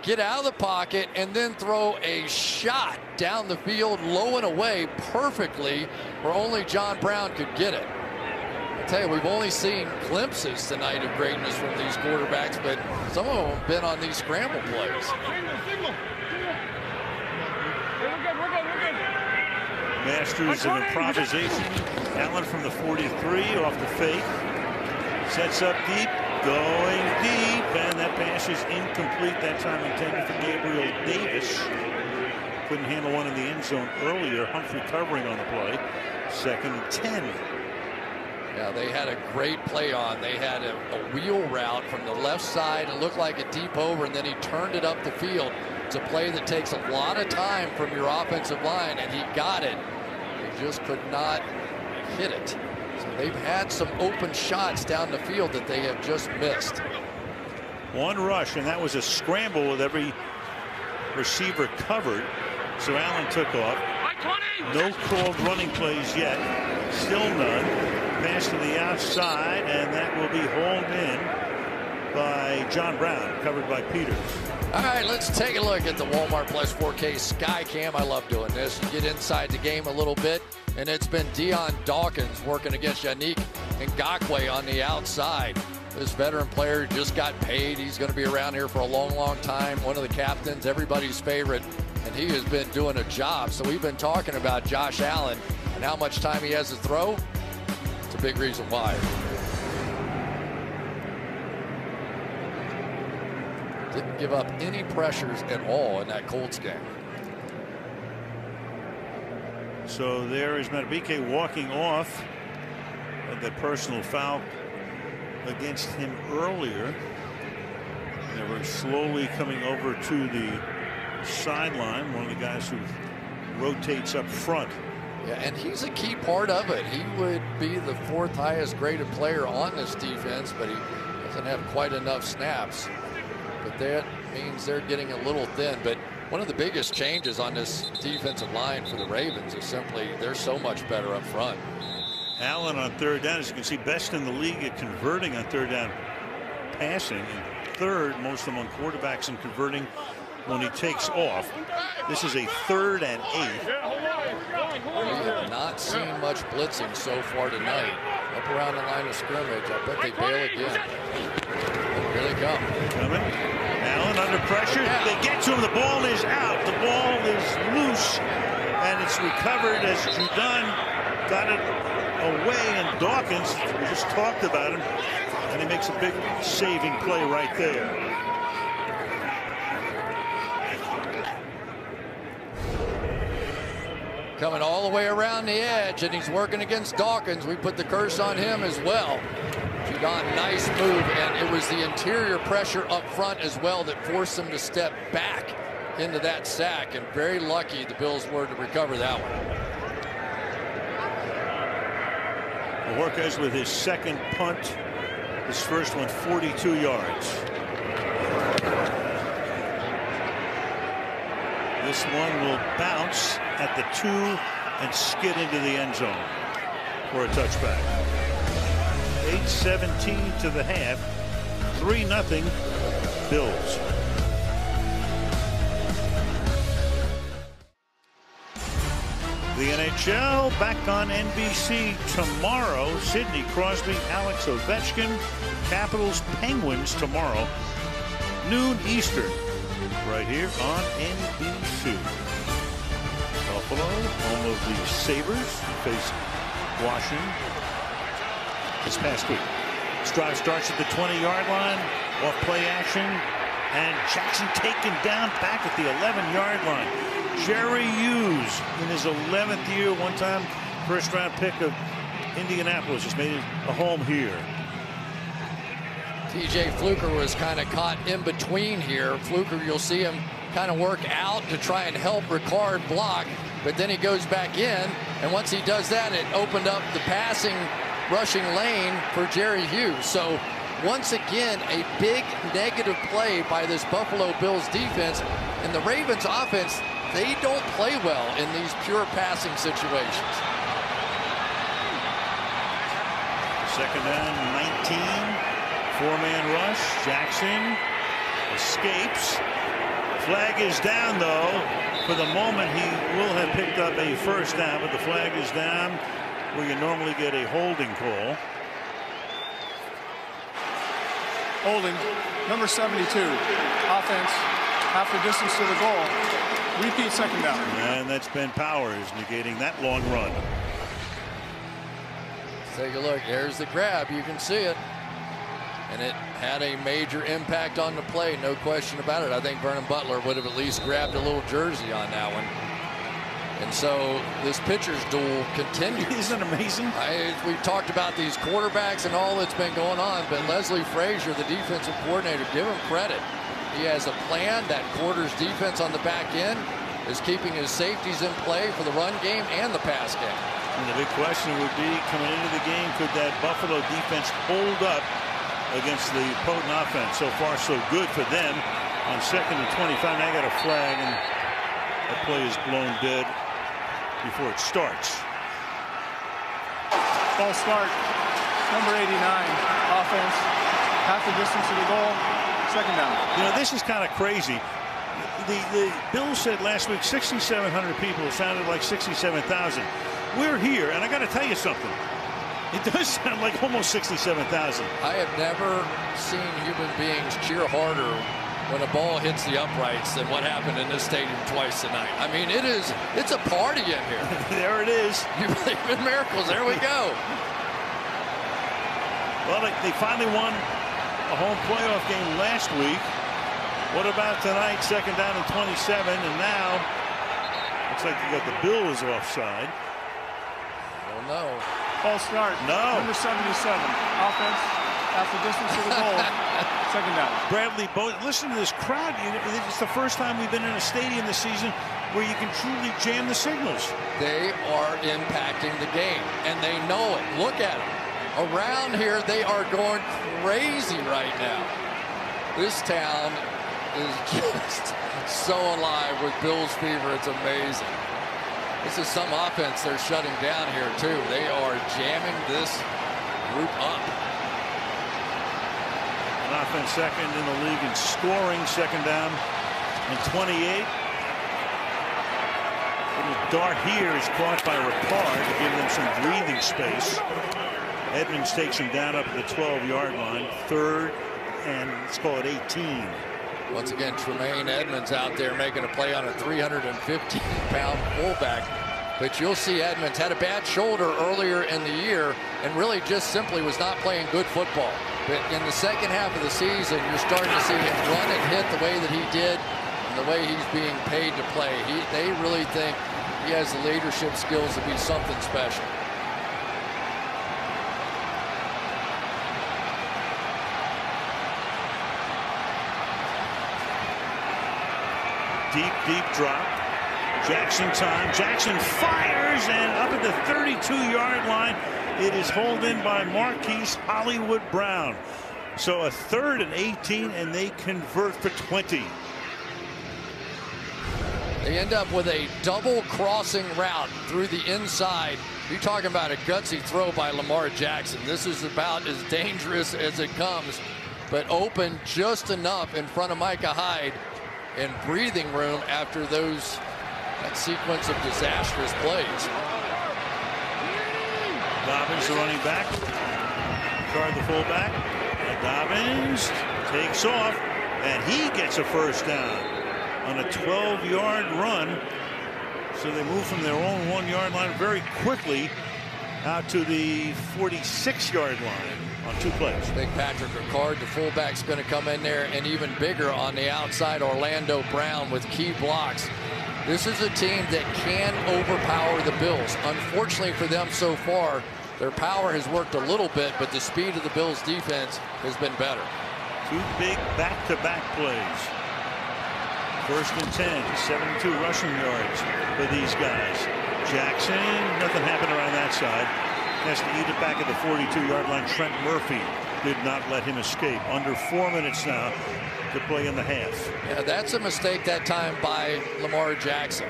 get out of the pocket, and then throw a shot down the field low and away perfectly where only John Brown could get it. I tell you, we've only seen glimpses tonight of greatness from these quarterbacks, but some of them have been on these scramble plays. Masters of improvisation. Allen from the 43 off the fake. Sets up deep, going deep, and that pass is incomplete. That time intended for Gabriel Davis. Couldn't handle one in the end zone earlier. Humphrey covering on the play. 2nd and 10. Yeah, they had a great play on. They had a wheel route from the left side. It looked like a deep over, and then he turned it up the field. It's a play that takes a lot of time from your offensive line, and he got it. He just could not hit it. So they've had some open shots down the field that they have just missed. One rush, and that was a scramble with every receiver covered. So Allen took off. No called running plays yet. Still none. Pass to the outside, and that will be hauled in by John Brown, covered by Peters. All right, let's take a look at the Walmart Plus 4K Sky Cam. I love doing this. You get inside the game a little bit, and it's been Dion Dawkins working against Yannick Ngakoue on the outside. This veteran player just got paid. He's going to be around here for a long, long time. One of the captains, everybody's favorite, and he has been doing a job. So we've been talking about Josh Allen and how much time he has to throw. It's a big reason why. Didn't give up any pressures at all in that Colts game. So there is Matabike walking off of that personal foul against him earlier. They were slowly coming over to the sideline. One of the guys who rotates up front. Yeah, and he's a key part of it. He would be the 4th highest graded player on this defense, but he doesn't have quite enough snaps. But that means they're getting a little thin. But one of the biggest changes on this defensive line for the Ravens is simply they're so much better up front. Allen on 3rd down, as you can see, best in the league at converting on 3rd down passing, and 3rd most among quarterbacks in converting when he takes off. This is a 3rd and 8. We have not seen much blitzing so far tonight. Up around the line of scrimmage, I bet they bail again. Here they come. Coming. Allen under pressure. Yeah. They get to him. The ball is out. The ball is loose, and it's recovered as Judon got it away, and Dawkins, we just talked about him, and he makes a big saving play right there. Coming all the way around the edge, and he's working against Dawkins. We put the curse on him as well. Judon, nice move, and it was the interior pressure up front as well that forced him to step back into that sack, and very lucky the Bills were to recover that one. Bojorquez with his 2nd punt, his first one 42 yards. This one will bounce at the 2 and skid into the end zone for a touchback. 8:17 to the half. 3-0 Bills. The NHL back on NBC tomorrow. Sidney Crosby, Alex Ovechkin, Capitals, Penguins tomorrow. Noon Eastern. right here on NBC. Buffalo, home of the Sabres, faced Washington this past week. Drive starts at the 20-yard line, off play action, and Jackson taken down back at the 11-yard line. Jerry Hughes, in his 11th year, one-time first-round pick of Indianapolis, has made it a home here. TJ Fluker was kind of caught in between here. Fluker, you'll see him kind of work out to try and help Ricard block, but then he goes back in, and once he does that, it opened up the passing rushing lane for Jerry Hughes. So once again, a big negative play by this Buffalo Bills defense, and the Ravens offense, they don't play well in these pure passing situations. Second down, 19. Four-man rush. Jackson escapes. Flag is down, though. For the moment, he will have picked up a first down, but the flag is down where you normally get a holding call. Holding, number 72, offense, half the distance to the goal. Repeat second down. And that's Ben Powers negating that long run. Take a look. There's the grab. You can see it. And it had a major impact on the play, no question about it. I think Vernon Butler would have at least grabbed a little jersey on that one. And so this pitcher's duel continues. Isn't it amazing? We've talked about these quarterbacks and all that's been going on, but Leslie Frazier, the defensive coordinator, give him credit. He has a plan. That quarter's defense on the back end is keeping his safeties in play for the run game and the pass game. And the big question would be, coming into the game, could that Buffalo defense hold up against the potent offense? So far, so good for them. On 2nd and 25, now got a flag, and that play is blown dead before it starts. False start, number 89, offense, half the distance to the goal, second down. You know, this is kind of crazy. The Bills said last week 6,700 people. It sounded like 67,000. We're here, and I got to tell you something. It does sound like almost 67,000. I have never seen human beings cheer harder when a ball hits the uprights than what happened in this stadium twice tonight. I mean, it's a party in here. There it is. You believe in miracles. There we go. Well, they finally won a home playoff game last week. What about tonight? Second down and 27, and now looks like you got the Bills offside. Oh no. False start. No. Number 77, offense, half the distance to the goal, second down. Bradley Bowe, listen to this crowd. It's the first time we've been in a stadium this season where you can truly jam the signals. They are impacting the game, and they know it. Look at them. Around here, they are going crazy right now. This town is just so alive with Bills fever. It's amazing. This is some offense they're shutting down here, too. They are jamming this group up. An offense second in the league in scoring, second down and 28. Little dart here is caught by Ricard to give them some breathing space. Edmonds takes him down up at the 12-yard line. Third and let's call it 18. Once again, Tremaine Edmonds out there making a play on a 315-pound fullback. But you'll see Edmonds had a bad shoulder earlier in the year and really just simply was not playing good football. But in the second half of the season, you're starting to see him run and hit the way that he did and the way he's being paid to play. They really think he has the leadership skills to be something special. Deep drop. Jackson time. Jackson fires, and up at the 32-yard line, it is hauled in by Marquise Hollywood Brown. So a 3rd and 18, and they convert for 20. They end up with a double crossing route through the inside. You're talking about a gutsy throw by Lamar Jackson. This is about as dangerous as it comes, but open just enough in front of Micah Hyde and breathing room after that sequence of disastrous plays. Dobbins, the running back. Card, the fullback. And Dobbins takes off. And he gets a first down on a 12-yard run. So they move from their own 1-yard line very quickly out to the 46-yard line on 2 plays. Big Patrick Ricard, the fullback's going to come in there, and even bigger on the outside, Orlando Brown with key blocks. This is a team that can overpower the Bills. Unfortunately for them so far, their power has worked a little bit, but the speed of the Bills defense has been better. 2 big back-to-back plays. 1st and 10, 72 rushing yards for these guys. Jackson, nothing happened around that side. Has to eat it back at the 42-yard line. Trent Murphy did not let him escape. Under 4 minutes now to play in the half. Yeah, that's a mistake that time by Lamar Jackson.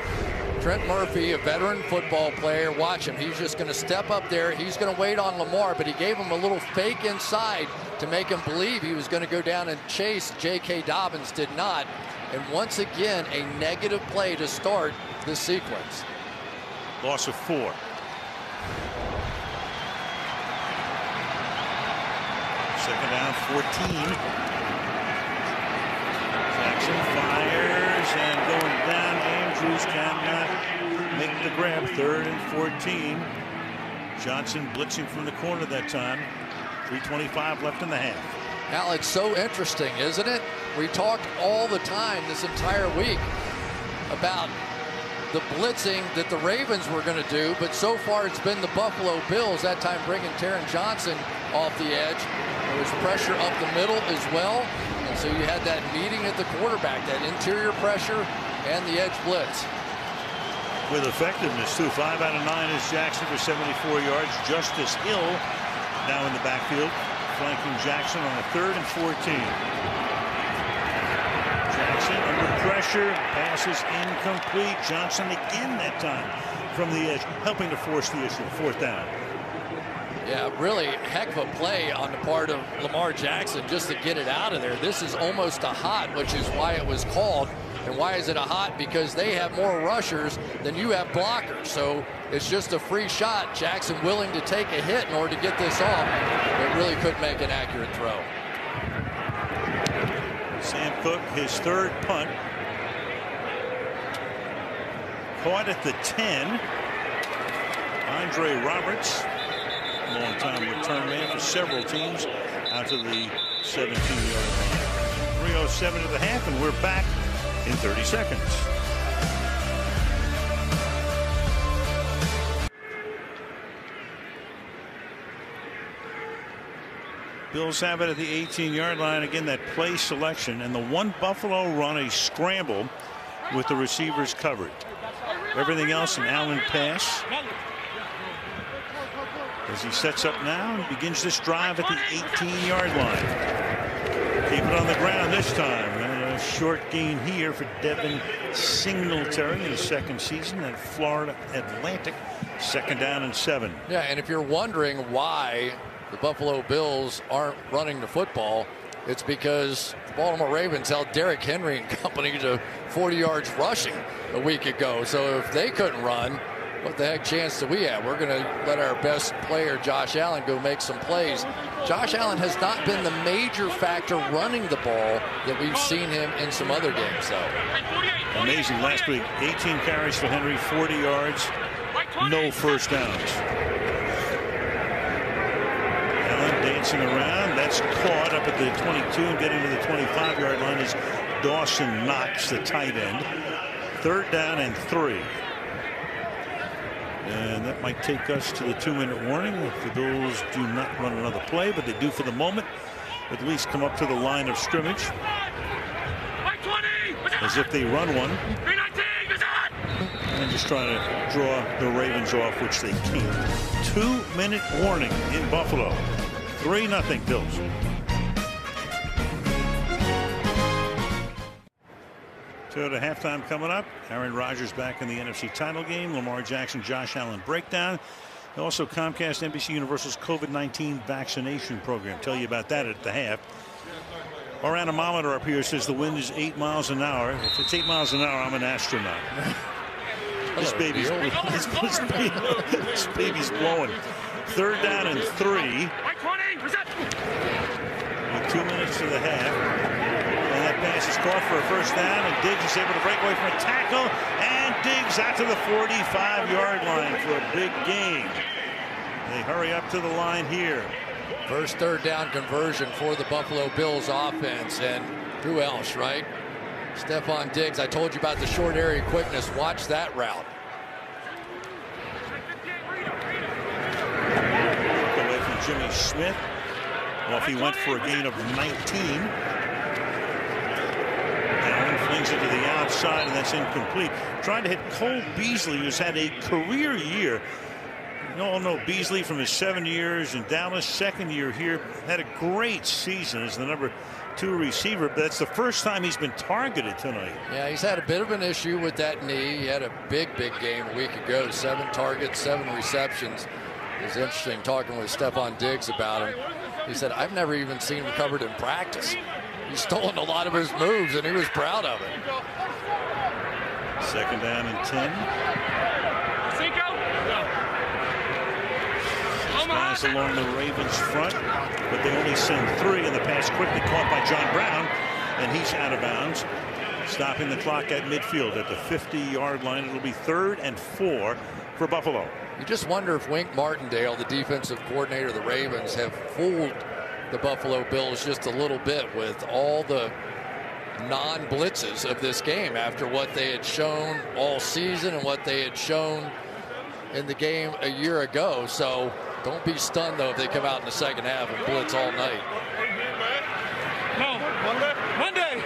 Trent Murphy, a veteran football player, watch him. He's just going to step up there. He's going to wait on Lamar, but he gave him a little fake inside to make him believe he was going to go down and chase. J.K. Dobbins did not. And once again, a negative play to start this sequence. Loss of 4. Second down, 14. Jackson fires and going down. Andrews cannot make the grab. 3rd and 14. Johnson blitzing from the corner that time. 3:25 left in the half. Al, it's so interesting, isn't it? We talked all the time this entire week about the blitzing that the Ravens were going to do, but so far it's been the Buffalo Bills, that time bringing Taron Johnson off the edge. There was pressure up the middle as well, and so you had that meeting at the quarterback, that interior pressure and the edge blitz. With effectiveness, too. 5 out of 9 is Jackson for 74 yards. Justice Hill now in the backfield, flanking Jackson on a 3rd and 14. Jackson under pressure, passes incomplete. Johnson again that time from the edge, helping to force the issue. 4th down. Yeah, really heck of a play on the part of Lamar Jackson just to get it out of there. This is almost a hot, which is why it was called. And why is it a hot? Because they have more rushers than you have blockers. So it's just a free shot. Jackson willing to take a hit in order to get this off, but really couldn't make an accurate throw. Sam Cook, his 3rd punt. Caught at the 10. Andre Roberts, long-time return man for several teams, out to the 17-yard line. 3:07 to the half, and we're back in 30 seconds. Bills have it at the 18-yard line. Again, that play selection, and the one Buffalo run, a scramble with the receivers covered. Everything else an Allen pass. As he sets up now and begins this drive at the 18-yard line. Keep it on the ground this time. And a short gain here for Devin Singletary in his 2nd season at Florida Atlantic. 2nd down and 7. Yeah, and if you're wondering why the Buffalo Bills aren't running the football, it's because the Baltimore Ravens held Derrick Henry and company to 40 yards rushing a week ago. So if they couldn't run, what the heck chance do we have? We're going to let our best player, Josh Allen, go make some plays. Josh Allen has not been the major factor running the ball that we've seen him in some other games, though. Amazing last week. 18 carries for Henry, 40 yards, no first downs. Allen dancing around. That's caught up at the 22 and getting to the 25-yard line is Dawson Knox, the tight end. 3rd down and 3. And that might take us to the 2-minute warning if the Bills do not run another play, but they do for the moment. At least come up to the line of scrimmage. As if they run one. And just trying to draw the Ravens off, which they can't. 2-minute warning in Buffalo. 3-0 Bills. So to halftime coming up. Aaron Rodgers back in the NFC title game. Lamar Jackson, Josh Allen breakdown. Also Comcast NBC Universal's COVID-19 vaccination program. Tell you about that at the half. Our anemometer up here says the wind is 8 miles an hour. If it's 8 miles an hour, I'm an astronaut. This baby's blowing. 3rd down and 3. With 2 minutes to the half. And that pass is caught for a first down, and Diggs is able to break away from a tackle, and Diggs out to the 45-yard line for a big gain. They hurry up to the line here. First third down conversion for the Buffalo Bills offense, and who else, right? Stephon Diggs. I told you about the short area quickness. Watch that route. Away from Jimmy Smith. Off he went for a gain of 19. And flings it to the outside, and that's incomplete. Trying to hit Cole Beasley, who's had a career year. You all know Beasley from his 7 years in Dallas, second year here, had a great season as the number 2 receiver, but that's the first time he's been targeted tonight. Yeah, he's had a bit of an issue with that knee. He had a big game a week ago. 7 targets, 7 receptions. It was interesting talking with Stephon Diggs about him. He said, I've never even seen him covered in practice. He's stolen a lot of his moves, and he was proud of it. Second down and 10. Guys along the Ravens front, but they only send 3, and the pass quickly caught by John Brown, and he's out of bounds, stopping the clock at midfield at the 50-yard line. It'll be 3rd and 4 for Buffalo. You just wonder if Wink Martindale, the defensive coordinator of the Ravens, have fooled the Buffalo Bills just a little bit with all the non-blitzes of this game after what they had shown all season and what they had shown in the game a year ago. So don't be stunned, though, if they come out in the second half and blitz all night. No, Monday.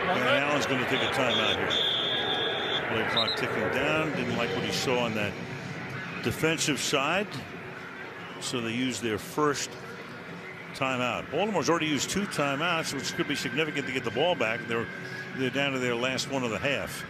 And Allen's going to take a timeout here. Play clock ticking down. Didn't like what he saw on that defensive side, so they used their first timeout. Baltimore's already used 2 timeouts, which could be significant to get the ball back. They're down to their last one of the half.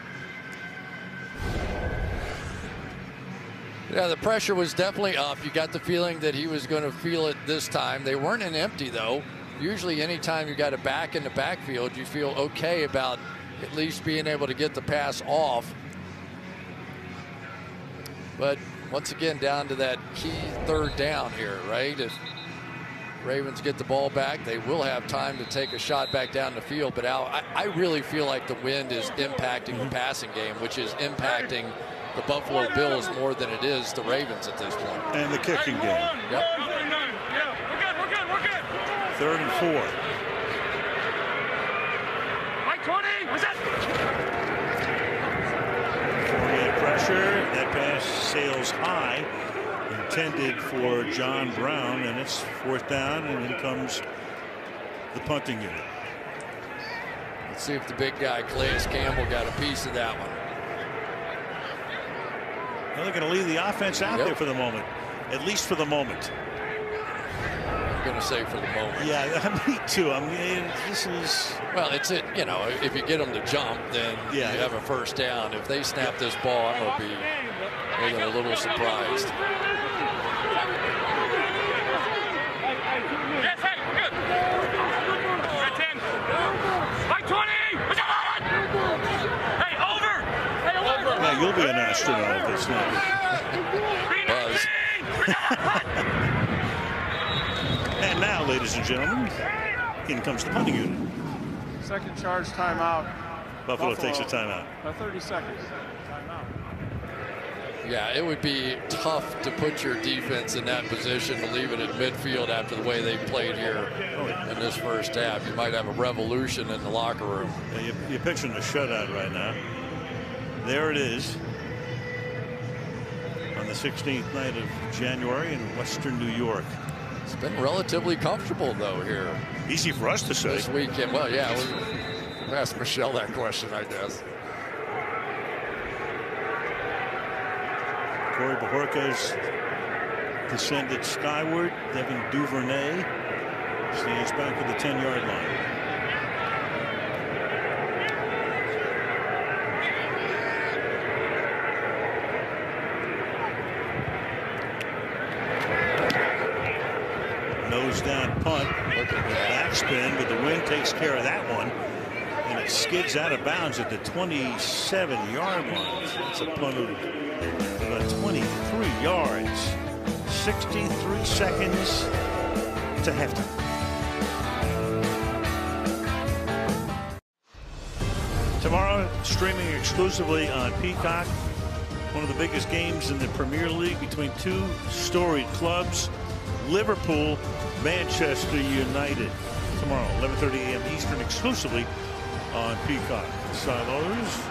Yeah, the pressure was definitely up. You got the feeling that he was going to feel it this time. They weren't in empty, though. Usually anytime you got a back in the backfield, you feel okay about at least being able to get the pass off. But once again, down to that key 3rd down here, right? If Ravens get the ball back, they will have time to take a shot back down the field. But Al, I really feel like the wind is impacting the passing game, which is impacting the Buffalo Bills more than it is the Ravens at this point. And the kicking game. Yep. We're good. 3rd and 4. Mike 20, what's that? Four-man pressure. That pass sails high. Intended for John Brown, and it's 4th down, and in comes the punting unit. Let's see if the big guy, Calais Campbell, got a piece of that one. Well, they're going to leave the offense out there for the moment, at least for the moment. I'm going to say for the moment. Yeah, me too. I mean, this is. Well, it's it. You know, if you get them to jump, then you have a first down. If they snap this ball, I'm going to be a little surprised. Yes, hey, we're good. Right 10. Mike 20. Hey, over. Hey, over. Yeah, you'll be an astronaut if it's not. And now, ladies and gentlemen, in comes the punting unit. Second charge timeout. Buffalo takes a timeout. 30 seconds. Timeout. Yeah, it would be tough to put your defense in that position to leave it at midfield after the way they played here in this first half. You might have a revolution in the locker room. Yeah, you're picturing a shutout right now. There it is. On the 16th night of January in Western New York. It's been relatively comfortable, though, here. Easy for us to say. This weekend. Well, yeah, we'll ask Michelle that question, I guess. Corey Bajorquez descended skyward. Devin Duvernay stands back at the 10-yard line. Nose down punt. Backspin, but the wind takes care of that one. And it skids out of bounds at the 27-yard line. It's a punt of about 23 yards. 63 seconds to halftime. Tomorrow, streaming exclusively on Peacock, one of the biggest games in the Premier League between two storied clubs, Liverpool, Manchester United. Tomorrow, 11:30 a.m. Eastern, exclusively on Peacock. The Silos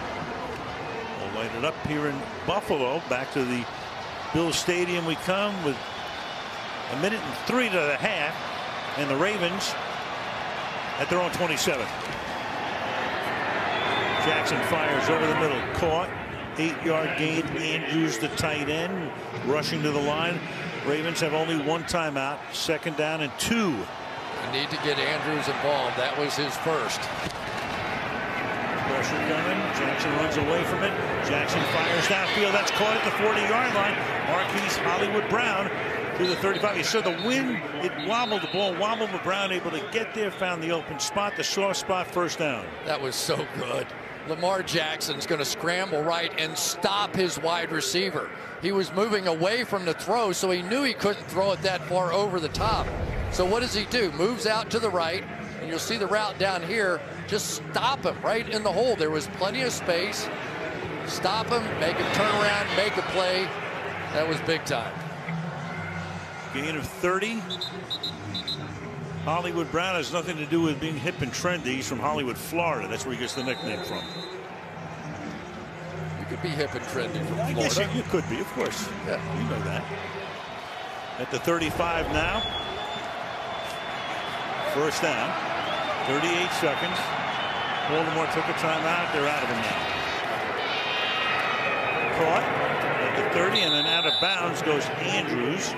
will light it up here in Buffalo. Back to the Bills Stadium we come with 1:03 to the half, and the Ravens at their own 27. Jackson fires over the middle, caught, 8-yard gain. Andrews, the tight end, rushing to the line. Ravens have only one timeout, 2nd down and 2. You need to get Andrews involved. That was his first. Pressure coming. Jackson runs away from it. Jackson fires downfield. That's caught at the 40-yard line. Marquise Hollywood Brown to the 35. You saw the wind. It wobbled. The ball wobbled, but Brown able to get there, found the open spot, the soft spot, 1st down. That was so good. Lamar Jackson's going to scramble right and stop his wide receiver. He was moving away from the throw, so he knew he couldn't throw it that far over the top. So what does he do? Moves out to the right, and you'll see the route down here. Just stop him right in the hole. There was plenty of space. Stop him, make him turn around, make a play. That was big time. Gain of 30. Hollywood Brown has nothing to do with being hip and trendy. He's from Hollywood, Florida. That's where he gets the nickname from. You could be hip and trendy from Florida. I guess you could be, of course. Yeah, you know that. At the 35 now. 1st down. 38 seconds. Baltimore took a timeout. They're out of it now. Caught at the 30, and then out of bounds goes Andrews.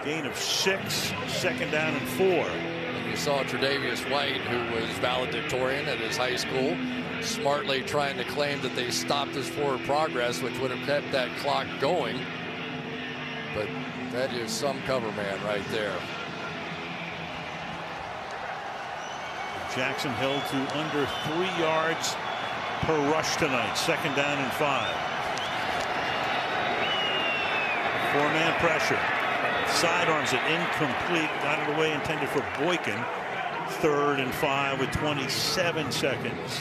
Gain of 6, 2nd down and 4. And you saw Tre'Davious White, who was valedictorian at his high school, smartly trying to claim that they stopped his forward progress, which would have kept that clock going. But that is some cover man right there. Jackson held to under 3 yards per rush tonight. 2nd down and 5. 4-man pressure. Sidearms it incomplete. Got it away, intended for Boykin. 3rd and 5 with 27 seconds.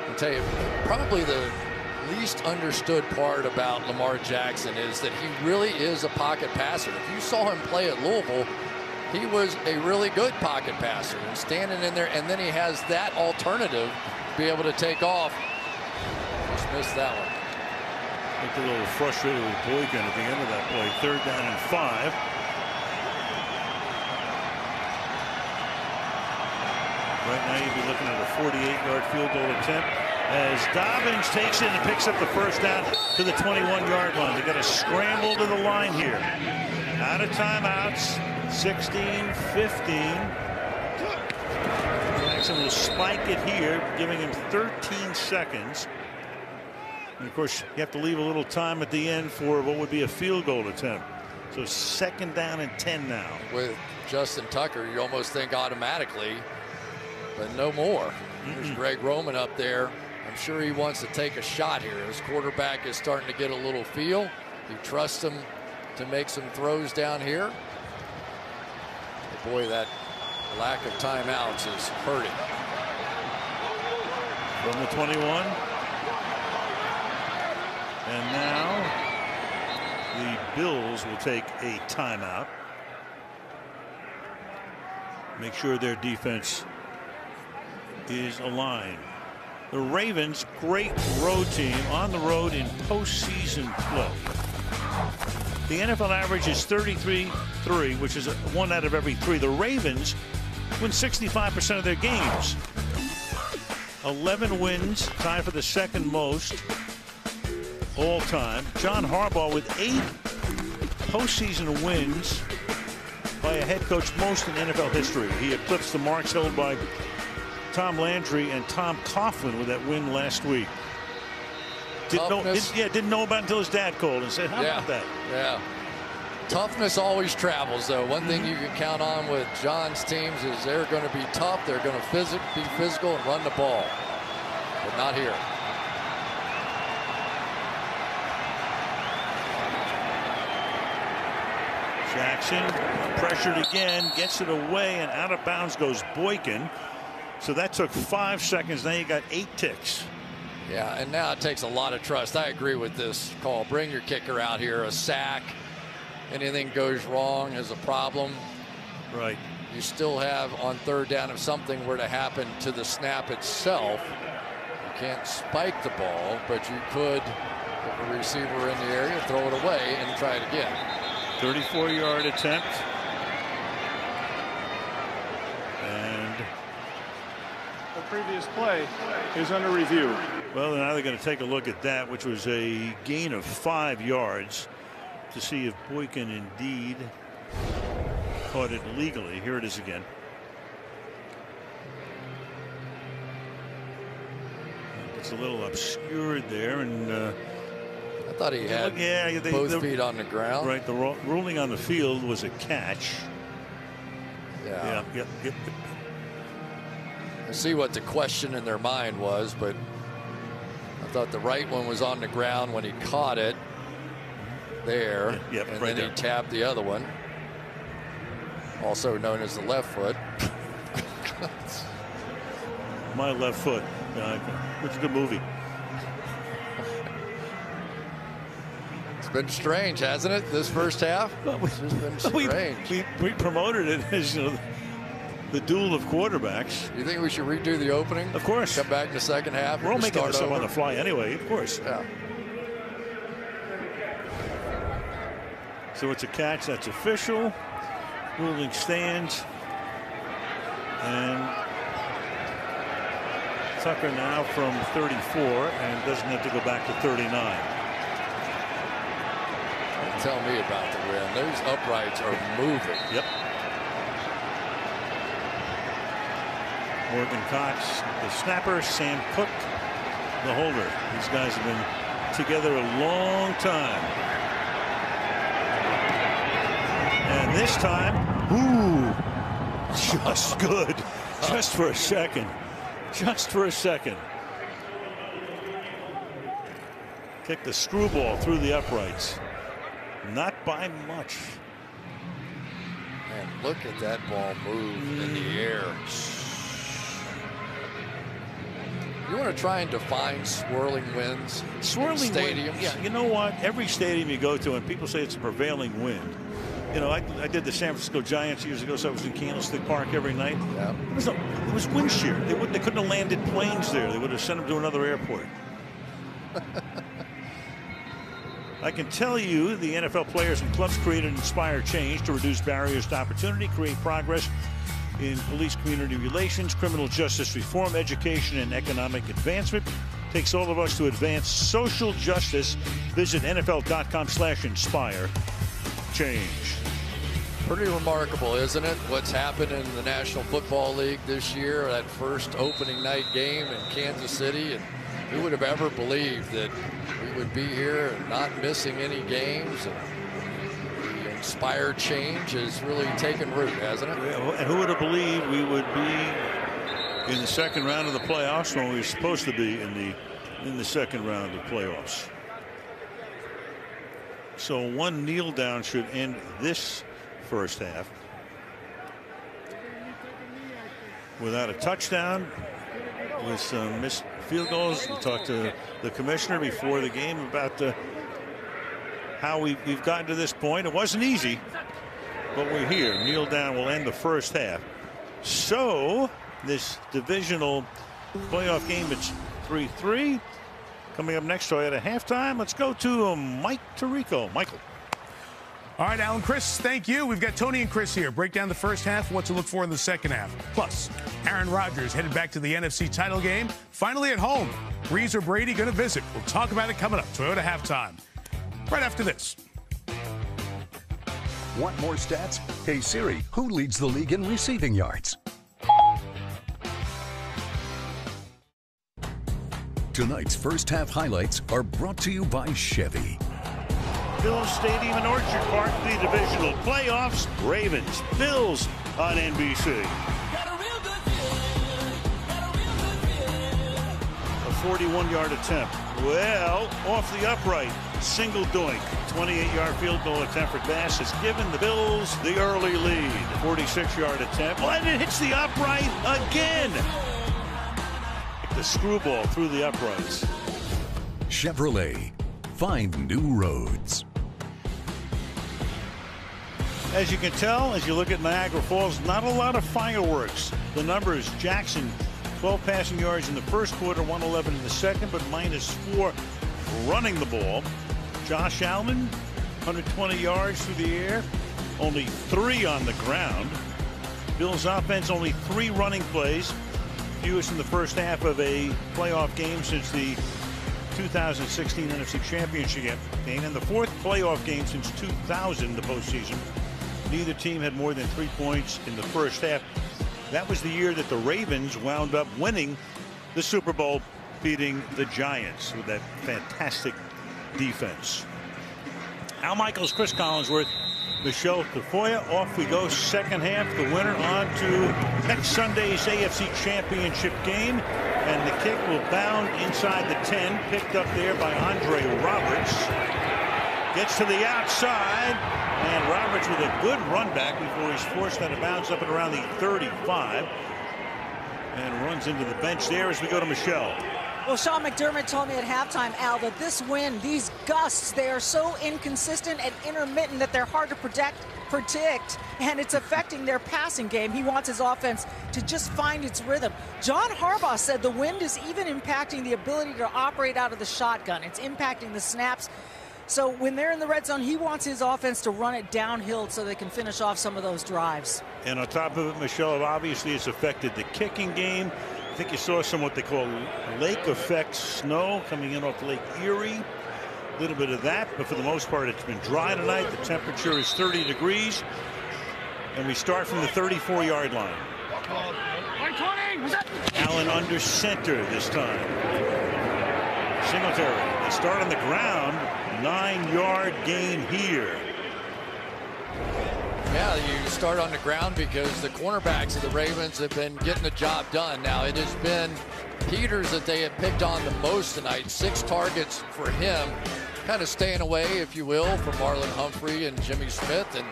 I'll tell you, probably the least understood part about Lamar Jackson is that he really is a pocket passer. If you saw him play at Louisville, he was a really good pocket passer and standing in there, and then he has that alternative to be able to take off. Just missed that one. Looked a little frustrated with Boykin at the end of that play. 3rd down and 5. Right now you'd be looking at a 48-yard field goal attempt as Dobbins takes it and picks up the 1st down to the 21-yard line. They got to scramble to the line here. Out of timeouts. 16-15. Jackson will spike it here, giving him 13 seconds. And of course, you have to leave a little time at the end for what would be a field goal attempt. So 2nd down and 10 now. With Justin Tucker, you almost think automatically, but no more. There's Greg Roman up there. I'm sure he wants to take a shot here. His quarterback is starting to get a little feel. He trusts him to make some throws down here. But boy, that lack of timeouts is hurting. From the 21. And now the Bills will take a timeout. Make sure their defense is aligned. The Ravens, great road team on the road in postseason play. The NFL average is 33-3, which is 1 out of every 3. The Ravens win 65% of their games. 11 wins, tied for the 2nd most all time. John Harbaugh with 8 postseason wins by a head coach, most in NFL history. He eclipsed the marks held by Tom Landry and Tom Coughlin with that win last week. Didn't know about it until his dad called and said, how about that? Yeah. Toughness always travels, though. One thing you can count on with John's teams is they're going to be tough. They're going to be physical and run the ball. But not here. Jackson pressured again, gets it away, and out of bounds goes Boykin. So that took 5 seconds. Now you got 8 ticks. Yeah, and now it takes a lot of trust. I agree with this call. Bring your kicker out here. A sack, anything goes wrong is a problem. Right. You still have on 3rd down if something were to happen to the snap itself. You can't spike the ball, but you could, if a receiver in the area, throw it away and try it again. 34-yard attempt. And the previous play is under review. Well, now they're going to take a look at that, which was a gain of 5 yards, to see if Boykin indeed caught it legally. Here it is again. It's a little obscured there, and I thought he had both feet on the ground. Right, the ruling on the field was a catch. Yeah. Yep. I see what the question in their mind was, but I thought the right one was on the ground when he caught it there, and right then he tapped the other one, also known as the left foot. My left foot. It's a good movie. It's been strange, hasn't it, this first half? It's just been strange. We promoted it as, you know, the duel of quarterbacks. You think we should redo the opening? Of course. Come back in the second half. We're all making this up on the fly anyway, of course. Yeah. So it's a catch. That's official. Ruling stands. And Tucker now from 34 and doesn't have to go back to 39. Tell me about the wind. Those uprights are moving. Yep. Morgan Cox, the snapper, Sam Cook, the holder. These guys have been together a long time. And this time, just good. Just for a second. Just for a second. Kick the screwball through the uprights. Not by much. And look at that ball move in the air. You want to try and define swirling winds? Swirling stadiums? Wind, yeah, you know what? Every stadium you go to, and people say it's a prevailing wind. You know, I did the San Francisco Giants years ago, so I was in Candlestick Park every night. Yeah. It was wind shear. They couldn't have landed planes there. They would have sent them to another airport. I can tell you the NFL players and clubs created Inspire Change to reduce barriers to opportunity, create progress in police community relations, criminal justice reform, education, and economic advancement. Takes all of us to advance social justice. Visit NFL.com/inspire change. Pretty remarkable, isn't it? What's happened in the National Football League this year, that first opening night game in Kansas City. And who would have ever believed that we would be here and not missing any games? And the Inspire Change has really taken root, hasn't it? Yeah, and who would have believed we would be in the second round of the playoffs when we were supposed to be in the second round of playoffs? So one kneel down should end this first half without a touchdown, with some missed field goals. We talked to the commissioner before the game about how we've gotten to this point. It wasn't easy, but we're here. Kneel down will end the first half. So this divisional playoff game, it's 3-3. Coming up next, at halftime, let's go to Mike Tirico. Michael. All right, Alan, Chris, thank you. We've got Tony and Chris here. Break down the first half, what to look for in the second half. Plus, Aaron Rodgers headed back to the NFC title game, finally at home. Breeze or Brady going to visit. We'll talk about it coming up. Toyota Halftime. Right after this. Want more stats? Hey Siri, who leads the league in receiving yards? Tonight's first half highlights are brought to you by Chevy. Bills Stadium in Orchard Park, the divisional playoffs. Ravens, Bills on NBC. A 41-yard attempt. Well, off the upright, single doink. 28-yard field goal attempt for Bass has given the Bills the early lead. 46-yard attempt. Well, and it hits the upright again. The screwball through the uprights. Chevrolet. Find new roads. As you can tell, as you look at Niagara Falls, not a lot of fireworks. The numbers: Jackson, 12 passing yards in the first quarter, 111 in the second, but -4 running the ball. Josh Allen, 120 yards through the air, only 3 on the ground. Bills offense, only 3 running plays, fewest in the first half of a playoff game since the 2016 NFC Championship game, and the 4th playoff game since 2000, the postseason. Neither team had more than 3 points in the first half. That was the year that the Ravens wound up winning the Super Bowl, beating the Giants with that fantastic defense. Al Michaels, Chris Collinsworth, Michelle Tafoya. Off we go. Second half. The winner on to next Sunday's AFC Championship game. And the kick will bound inside the 10. Picked up there by Andre Roberts. Gets to the outside. And Roberts with a good run back before he's forced out of bounds up at around the 35. And runs into the bench there as we go to Michelle. Well, Sean McDermott told me at halftime, Al, that this wind, these gusts, they are so inconsistent and intermittent that they're hard to predict, and it's affecting their passing game. He wants his offense to just find its rhythm. John Harbaugh said the wind is even impacting the ability to operate out of the shotgun. It's impacting the snaps. So when they're in the red zone, he wants his offense to run it downhill so they can finish off some of those drives. And on top of it, Michelle, obviously it's affected the kicking game. I think you saw some what they call lake effect snow coming in off Lake Erie. A little bit of that, but for the most part it's been dry tonight. The temperature is 30 degrees. And we start from the 34-yard line. Allen under center this time. Singletary. They start on the ground. 9-yard gain here. Yeah, you start on the ground because the cornerbacks of the Ravens have been getting the job done. Now, it has been Peters that they have picked on the most tonight. 6 targets for him. Kind of staying away, if you will, from Marlon Humphrey and Jimmy Smith, and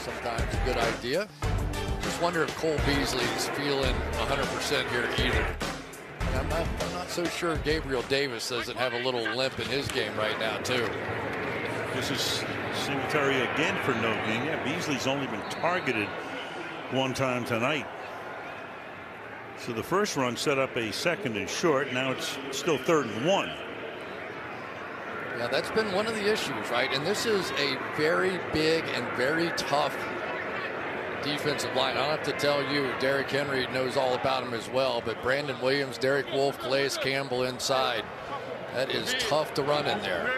sometimes a good idea. Just wonder if Cole Beasley's feeling 100% here either. I'm not so sure Gabriel Davis doesn't have a little limp in his game right now, too. This is Singletary again for no gain. Yeah, Beasley's only been targeted 1 time tonight. So the first run set up a 2nd and short. Now it's still 3rd and 1. Yeah, that's been one of the issues, right? And this is a very big and very tough defensive line. I don't have to tell you, Derrick Henry knows all about him as well, but Brandon Williams, Derek Wolfe, Calais Campbell inside. That is tough to run in there.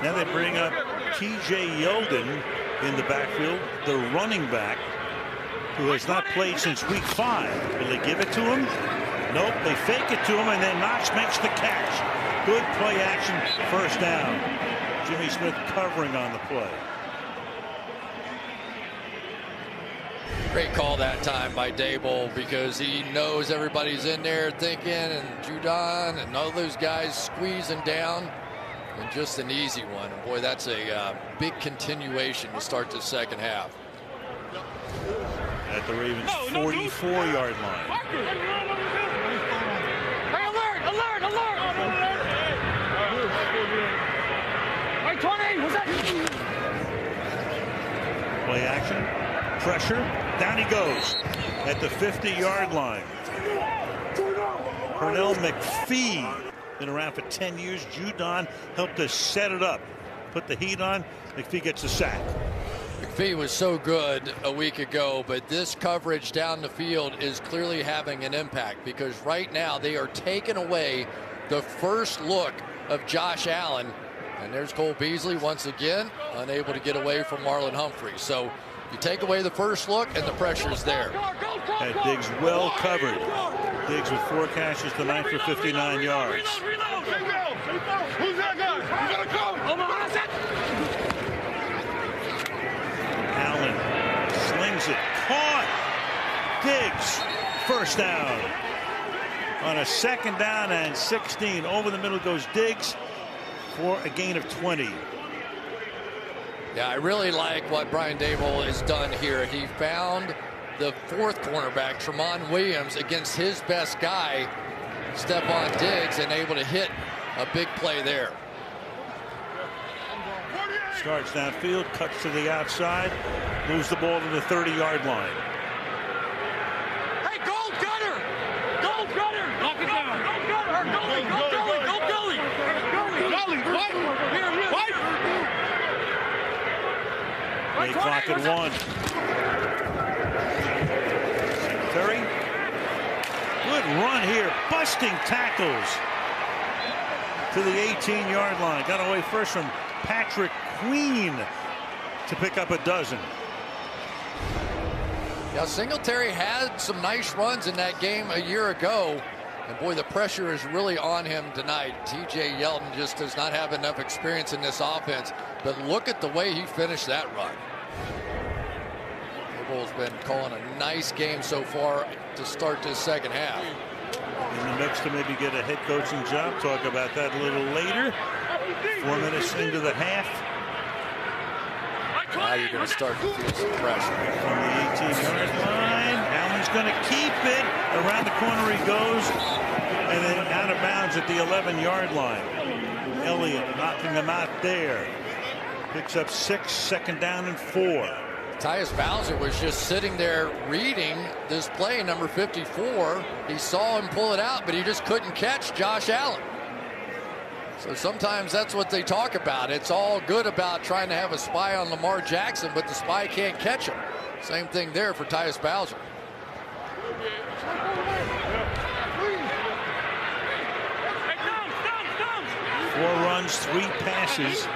Now they bring up T.J. Yeldon in the backfield, the running back, who has not played since week 5. Will they give it to him? Nope, they fake it to him, and then Knox makes the catch. Good play action, first down. Jimmy Smith covering on the play. Great call that time by Dable, because he knows everybody's in there thinking, and Judon and all those guys squeezing down, and just an easy one. And boy, that's a big continuation to start the second half. At the Ravens' 44-yard line. Hey, alert! Alert! Alert! Hey, 20! What's that? Play action. Pressure. Down he goes at the 50-yard line. Pernell McPhee, been around for 10 years. Judon helped us set it up, put the heat on. McPhee gets a sack. McPhee was so good a week ago, but this coverage down the field is clearly having an impact, because right now they are taking away the first look of Josh Allen. And there's Cole Beasley once again, unable to get away from Marlon Humphrey. So you take away the first look and the pressure's there. And Diggs well covered. Diggs with 4 catches tonight for 59 yards. Who's that guy? You gotta come! Allen slings it. Caught! Diggs, first down. on a 2nd down and 16. Over the middle goes Diggs for a gain of 20. Yeah, I really like what Brian Daboll has done here. He found the 4th cornerback, Tramon Williams, against his best guy, Stephon Diggs, and able to hit a big play there. Starts downfield, cuts to the outside, moves the ball to the 30-yard line. Hey, go Gunner! Go Gunner! Knock it down! Go Gunner! Go Gully! Go Gully! Go Gully! Gully! What? Here! What? They clock at 1. Terry. Good run here. Busting tackles to the 18-yard line. Got away first from Patrick Queen to pick up a dozen. Yeah, Singletary had some nice runs in that game a year ago. And boy, the pressure is really on him tonight. TJ Yeldon just does not have enough experience in this offense. But look at the way he finished that run. Daboll's been calling a nice game so far to start this 2nd half. In the mix to maybe get a head coaching job. Talk about that a little later. 4 minutes into the half. Now you're going to start to feel some pressure. From the 18-yard line. Allen's going to keep it. Around the corner he goes. And then out of bounds at the 11-yard line. Elliott knocking him out there. Picks up 6, 2nd down and 4. Tyus Bowser was just sitting there reading this play, number 54. He saw him pull it out, but he just couldn't catch Josh Allen. So sometimes that's what they talk about. It's all good about trying to have a spy on Lamar Jackson, but the spy can't catch him. Same thing there for Tyus Bowser. Four runs, 3 passes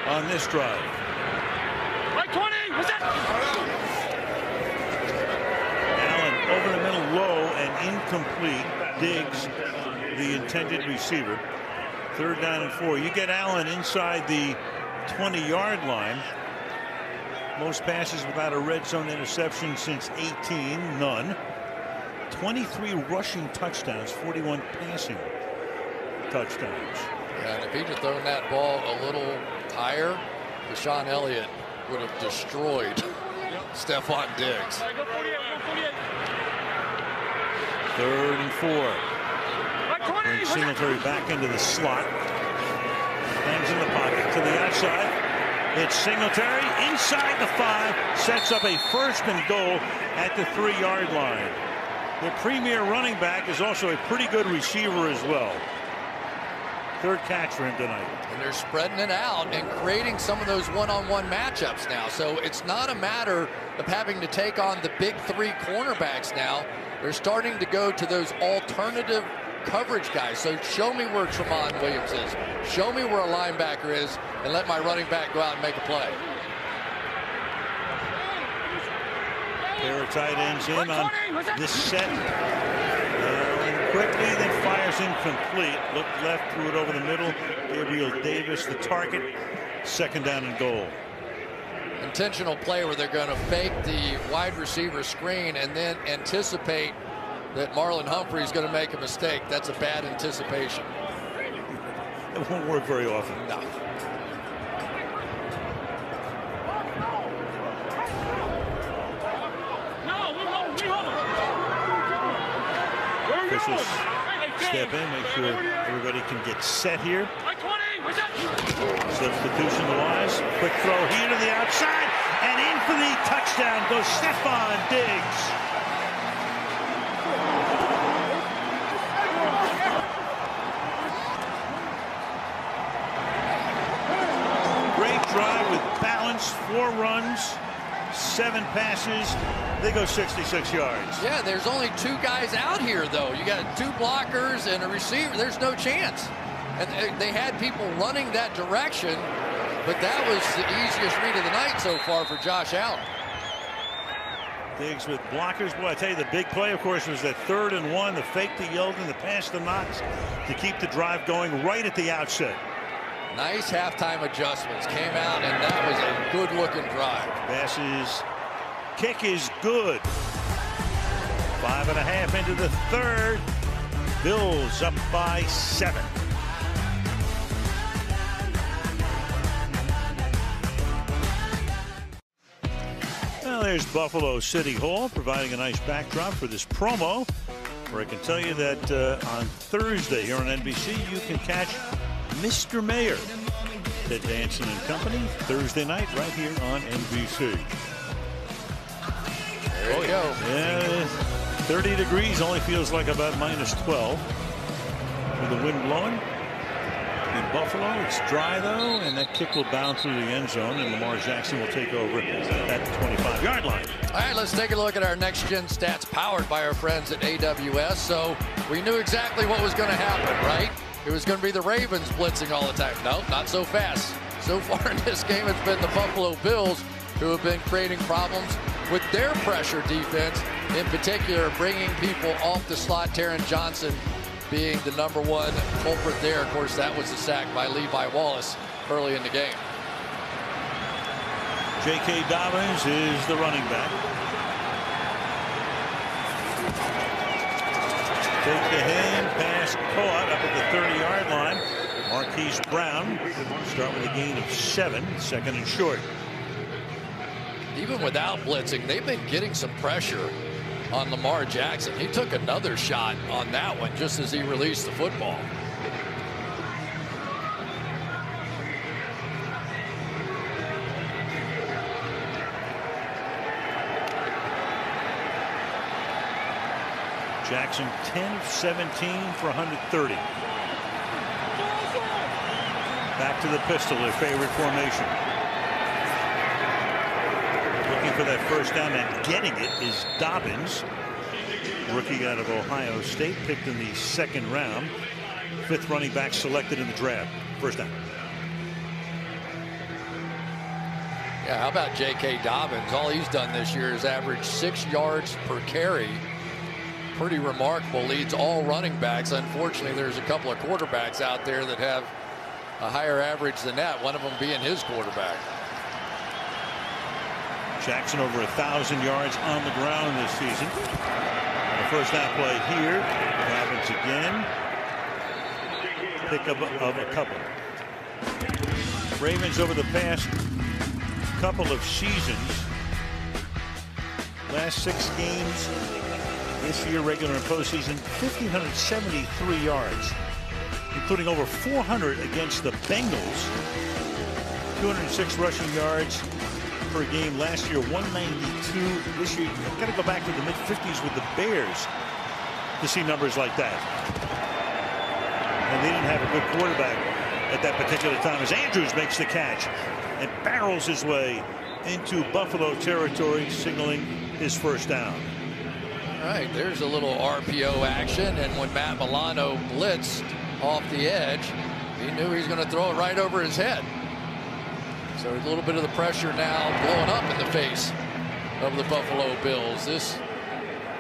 on this drive. Right 20, what's that? Allen over the middle, low and incomplete. Diggs, the intended receiver. 3rd down and 4. You get Allen inside the 20-yard line. Most passes without a red zone interception since 18, none. 23 rushing touchdowns, 41 passing touchdowns. And if he'd have thrown that ball a little higher, Deshaun Elliott would have destroyed Stephon Diggs. 3rd and 4. Brings Singletary back into the slot. Hangs in the pocket to the outside. It's Singletary inside the 5. Sets up a 1st and goal at the 3-yard line. The premier running back is also a pretty good receiver as well. 3rd catch for him tonight. And they're spreading it out and creating some of those one-on-one matchups now. So it's not a matter of having to take on the big 3 cornerbacks now. They're starting to go to those alternative coverage guys. So show me where Tramon Williams is. Show me where a linebacker is and let my running back go out and make a play. Pair of tight ends in on this set. And quickly then fires incomplete. Look left, threw it over the middle. Gabriel Davis the target. 2nd down and goal. Intentional play where they're going to fake the wide receiver screen and then anticipate that Marlon Humphrey is going to make a mistake. That's a bad anticipation. It won't work very often. No. Officials step in, make sure everybody can get set here. Substitution wise. Quick throw here to the outside. And in for the touchdown goes Stephon Diggs. Drive with balance, 4 runs, 7 passes. They go 66 yards. Yeah, there's only 2 guys out here, though. You got 2 blockers and a receiver. There's no chance. And they had people running that direction, but that was the easiest read of the night so far for Josh Allen. Diggs with blockers. Boy, I tell you, the big play, of course, was that 3rd and 1, the fake to Yeldon, the pass to Knox to keep the drive going right at the outset. Nice halftime adjustments. Came out, and that was a good-looking drive. Passes. Kick is good. 5.5 into the 3rd. Bills up by 7. Well, there's Buffalo City Hall providing a nice backdrop for this promo, where I can tell you that on Thursday here on NBC, you can catch Mr. Mayor, Ted Danson and Company, Thursday night right here on NBC. There you go. Yeah, 30 degrees, only feels like about -12 with the wind blowing. In Buffalo, it's dry though, and that kick will bound through the end zone, and Lamar Jackson will take over at the 25-yard line. All right, let's take a look at our next-gen stats powered by our friends at AWS. So we knew exactly what was going to happen, right? It was going to be the Ravens blitzing all the time. No, not so fast. So far in this game, it's been the Buffalo Bills who have been creating problems with their pressure defense, in particular bringing people off the slot. Taron Johnson being the #1 culprit there. Of course, that was the sack by Levi Wallace early in the game. J.K. Dobbins is the running back. Take the hand, pass caught up at the 30-yard line. Marquise Brown start with a gain of 7, second and short. Even without blitzing, they've been getting some pressure on Lamar Jackson. He took another shot on that one just as he released the football. Jackson 10 of 17 for 130. Back to the pistol, their favorite formation. Looking for that first down and getting it is Dobbins, rookie out of Ohio State, picked in the 2nd round. 5th running back selected in the draft. First down. Yeah, how about J.K. Dobbins? All he's done this year is average 6 yards per carry. Pretty remarkable. Leads all running backs. Unfortunately, there's a couple of quarterbacks out there that have a higher average than that, one of them being his quarterback. Jackson over 1,000 yards on the ground this season. And the first down play here. Dobbins again. Pick up of a couple. Ravens over the past couple of seasons. Last 6 games this year, regular and postseason, 1,573 yards, including over 400 against the Bengals. 206 rushing yards per game last year, 192 this year. You've got to go back to the mid-50s with the Bears to see numbers like that. And they didn't have a good quarterback at that particular time, as Andrews makes the catch and barrels his way into Buffalo territory, signaling his first down. All right, there's a little RPO action, and when Matt Milano blitzed off the edge, he knew he was going to throw it right over his head. So a little bit of the pressure now blowing up in the face of the Buffalo Bills.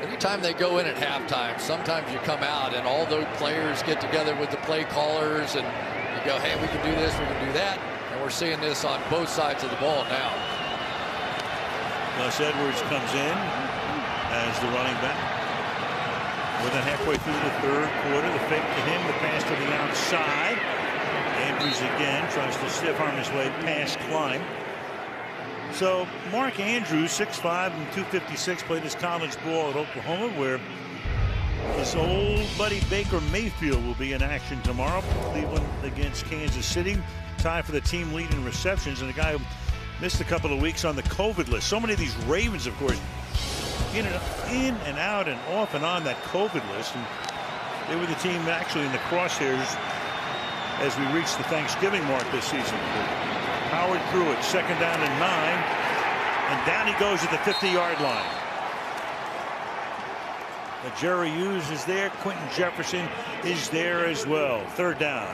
Anytime they go in at halftime, sometimes you come out and all those players get together with the play callers and you go, hey, we can do this, we can do that. And we're seeing this on both sides of the ball now. Gus Edwards comes in as the running back. More than halfway through the 3rd quarter, the fake to him, the pass to the outside. Andrews again tries to stiff arm his way past Klein. So Mark Andrews, 6'5" and 256, played his college ball at Oklahoma, where his old buddy Baker Mayfield will be in action tomorrow. Cleveland against Kansas City. Tie for the team lead in receptions, and a guy who missed a couple of weeks on the COVID list. So many of these Ravens, of course, in and out and off and on that COVID list. And they were the team actually in the crosshairs as we reached the Thanksgiving mark this season. Howard threw it, 2nd down and 9, and down he goes at the 50-yard line. But Jerry Hughes is there. Quentin Jefferson is there as well. 3rd down.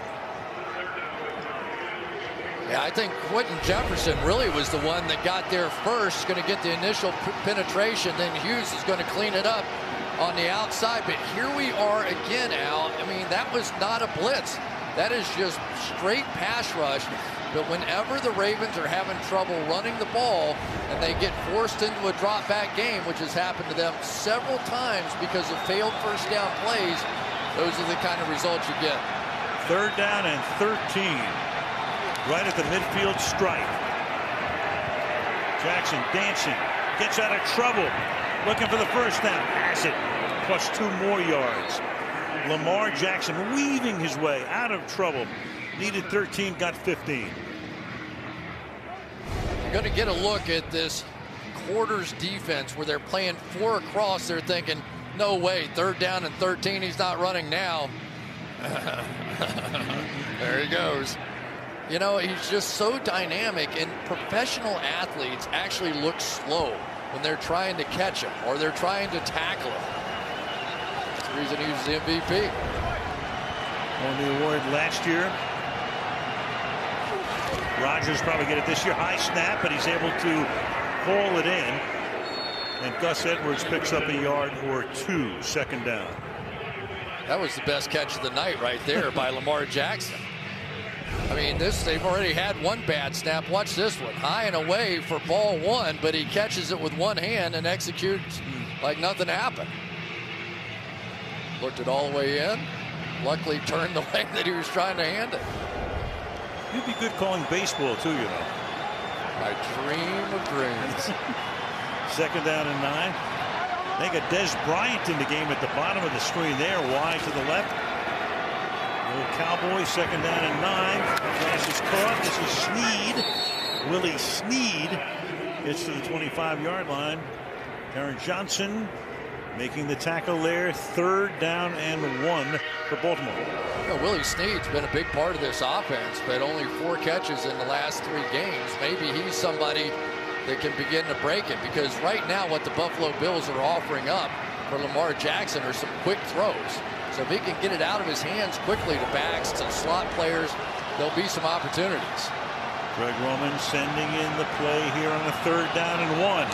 Yeah, I think Quentin Jefferson really was the one that got there first, going to get the initial penetration. Then Hughes is going to clean it up on the outside. But here we are again, Al. I mean, that was not a blitz. That is just straight pass rush. But whenever the Ravens are having trouble running the ball and they get forced into a drop back game, which has happened to them several times because of failed first down plays, Those are the kind of results you get. 3rd down and 13. Right at the midfield stripe. Jackson dancing. Gets out of trouble. Looking for the first down. Has it. Plus 2 more yards. Lamar Jackson weaving his way out of trouble. Needed 13, got 15. You're going to get a look at this quarters defense where they're playing 4 across. They're thinking, no way, 3rd down and 13, he's not running now. There he goes. You know, he's just so dynamic, and professional athletes actually look slow when they're trying to catch him or they're trying to tackle him. That's the reason he was the MVP. Won the award last year. Rodgers probably get it this year. High snap, but he's able to haul it in. And Gus Edwards picks up a yard or 2, 2nd down. That was the best catch of the night right there by Lamar Jackson. I mean, they've already had 1 bad snap. Watch this one. High and away for ball 1, but he catches it with 1 hand and executes like nothing happened. Looked it all the way in. Luckily turned the way that he was trying to hand it. You'd be good calling baseball too, you know. My dream of dreams. 2nd down and 9. They got Des Bryant in the game at the bottom of the screen there, wide to the left. Little Cowboys, 2nd down and 9. Pass is caught. This is Sneed. Willie Sneed gets to the 25-yard line. Aaron Johnson making the tackle there. 3rd down and 1 for Baltimore. You know, Willie Sneed's been a big part of this offense, but only 4 catches in the last 3 games. Maybe he's somebody that can begin to break it, because right now what the Buffalo Bills are offering up for Lamar Jackson are some quick throws. So if he can get it out of his hands quickly to backs, to slot players, there'll be some opportunities. Greg Roman sending in the play here on a 3rd down and 1.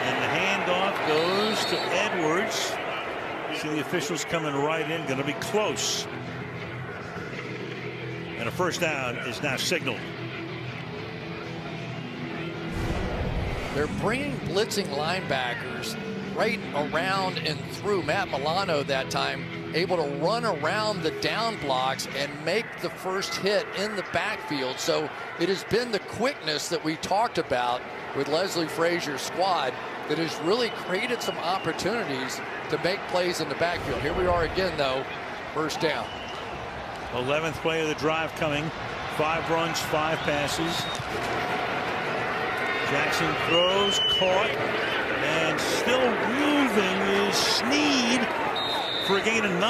And the handoff goes to Edwards. See the officials coming right in. Going to be close. And a 1st down is now signaled. They're bringing blitzing linebackers right around and through. Matt Milano that time able to run around the down blocks and make the first hit in the backfield. So it has been the quickness that we talked about with Leslie Frazier's squad that has really created some opportunities to make plays in the backfield. Here we are again, though, 1st down. 11th play of the drive coming. 5 runs, 5 passes. Jackson throws, caught, and still moving is Sneed for a gain of 9.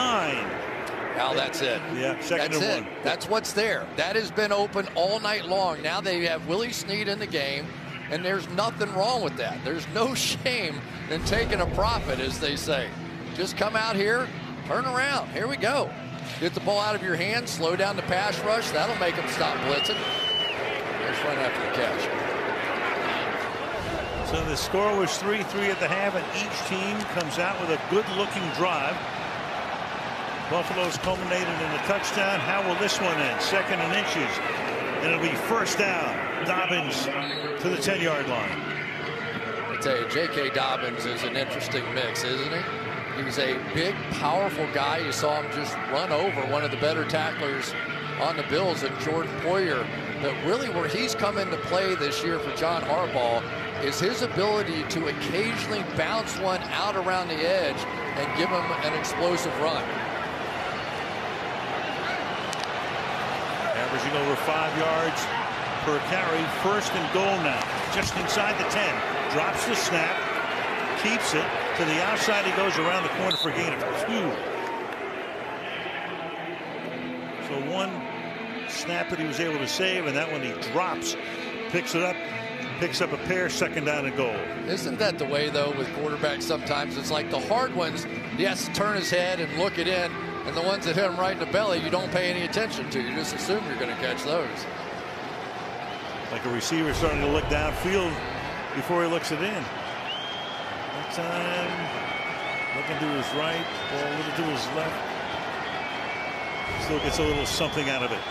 Now that's it. Yeah, 2nd and 1. That's what's there. That has been open all night long. Now they have Willie Sneed in the game, and there's nothing wrong with that. There's no shame in taking a profit, as they say. Just come out here, turn around. Here we go. Get the ball out of your hands, slow down the pass rush. That'll make them stop blitzing. There's run after the catch. So the score was 3-3 at the half, and each team comes out with a good-looking drive. Buffalo's culminated in a touchdown. How will this one end? 2nd and inches. And it'll be 1st down. Dobbins to the 10-yard line. I tell you, J.K. Dobbins is an interesting mix, isn't he? He's a big, powerful guy. You saw him just run over one of the better tacklers on the Bills, and Jordan Poyer. But really where he's come into play this year for John Harbaugh is his ability to occasionally bounce one out around the edge and give him an explosive run. Averaging over 5 yards per carry. 1st and goal now. Just inside the 10. Drops the snap. Keeps it. To the outside he goes, around the corner for a gain of 2. So 1 snap that he was able to save, and that one he drops. Picks it up. Picks up a pair. 2nd down and goal. Isn't that the way, though, with quarterbacks sometimes? It's like the hard ones, he has to turn his head and look it in, and the ones that hit him right in the belly, you don't pay any attention to. You just assume you're going to catch those. Like a receiver starting to look downfield before he looks it in. That time, looking to his right, ball a little to his left. Still gets a little something out of it.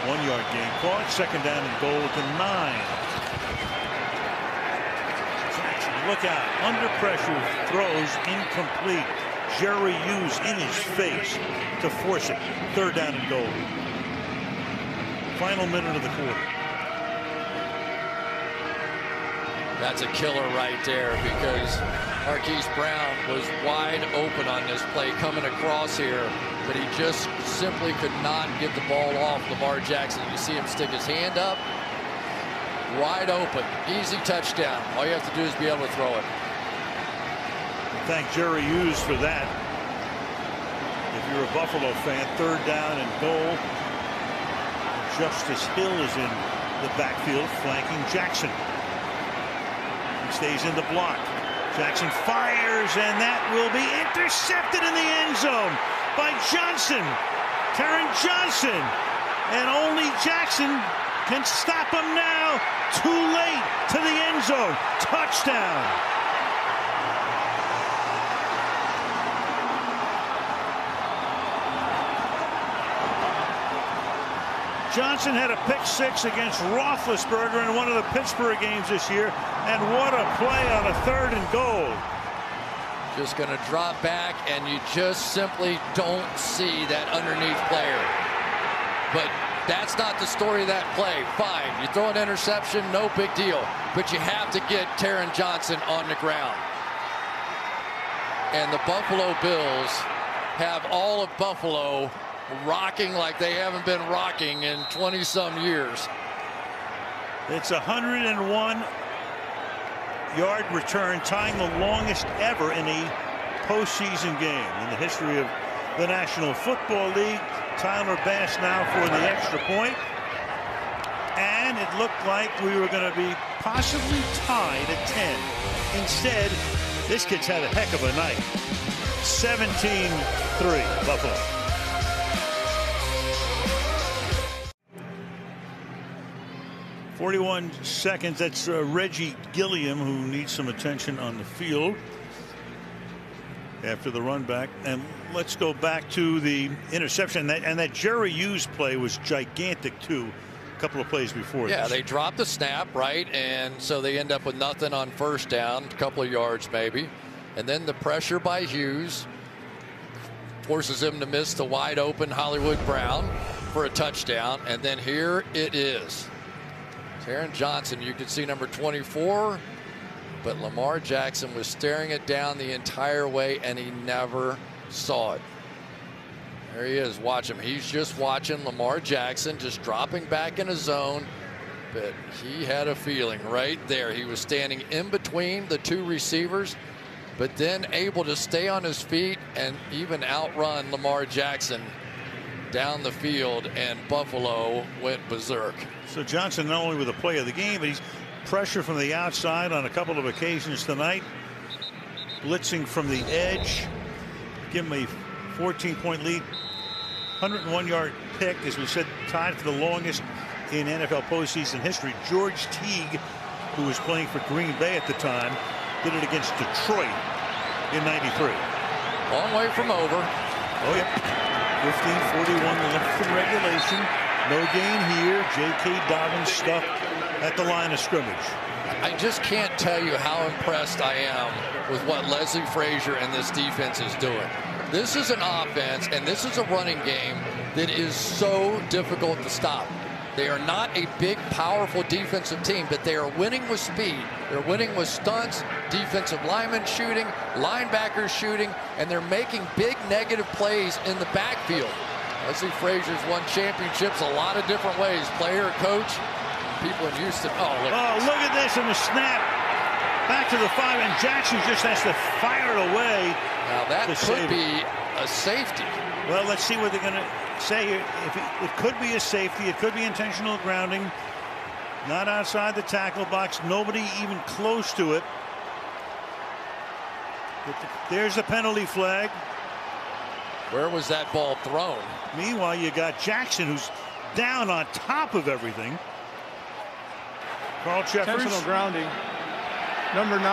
1-yard gain caught. 2nd down and goal at the 9. Jackson look out. Under pressure, throws incomplete. Jerry Hughes in his face to force it. 3rd down and goal. Final minute of the quarter. That's a killer right there, because Marquise Brown was wide open on this play coming across here, but he just simply could not get the ball off Lamar Jackson. You see him stick his hand up, wide open, easy touchdown. All you have to do is be able to throw it. Thank Jerry Hughes for that. If you're a Buffalo fan, 3rd down and goal. Justice Hill is in the backfield flanking Jackson. He stays in the block. Jackson fires, and that will be intercepted in the end zone by Johnson. Taron Johnson. And only Jackson can stop him now. Too late to the end zone. Touchdown. Johnson had a pick 6 against Roethlisberger in one of the Pittsburgh games this year. And what a play on a 3rd and goal. Just going to drop back, and you just simply don't see that underneath player. But that's not the story of that play. Fine, you throw an interception, no big deal. But you have to get Taron Johnson on the ground. And the Buffalo Bills have all of Buffalo rocking like they haven't been rocking in 20-some years. It's a 101-yard return, tying the longest ever in a postseason game in the history of the National Football League. Tyler Bass now for the extra point. And it looked like we were going to be possibly tied at 10. Instead, this kid's had a heck of a night. 17-3 Buffalo. .41 seconds. That's Reggie Gilliam, who needs some attention on the field after the run back. And let's go back to the interception. And that Jerry Hughes play was gigantic, too. A couple of plays before. Yeah, this. they dropped the snap, right? And so they end up with nothing on 1st down, a couple of yards maybe. And then the pressure by Hughes forces him to miss the wide open Hollywood Brown for a touchdown. And then here it is. Taron Johnson, you can see number 24, but Lamar Jackson was staring it down the entire way, and he never saw it. There he is. Watch him. He's just watching Lamar Jackson just dropping back in his zone, but he had a feeling right there. He was standing in between the 2 receivers, but then able to stay on his feet and even outrun Lamar Jackson down the field, and Buffalo went berserk. So Johnson not only with the play of the game, but he's pressure from the outside on a couple of occasions tonight. Blitzing from the edge. Give him a 14-point lead. 101-yard pick, as we said, tied for the longest in NFL postseason history. George Teague, who was playing for Green Bay at the time, did it against Detroit in '93. Long way from over. Oh, yep. 15:41 left in regulation. No gain here. J.K. Dobbins stuck at the line of scrimmage. I just can't tell you how impressed I am with what Leslie Frazier and this defense is doing. This is an offense, and this is a running game that is so difficult to stop. They are not a big, powerful defensive team, but they are winning with speed. They're winning with stunts, defensive linemen shooting, linebackers shooting, and they're making big negative plays in the backfield. Leslie Frazier's won championships a lot of different ways. Player, coach, people in Houston. Look at this in the snap. Back to the 5, and Jackson just has to fire it away. Now that could be a safety. Well, let's see what they're going to say here. It could be a safety. It could be intentional grounding. Not outside the tackle box. Nobody even close to it. There's a penalty flag. Where was that ball thrown? Meanwhile, you got Jackson, who's down on top of everything. Carl Cheffers. Intentional grounding. Number 9,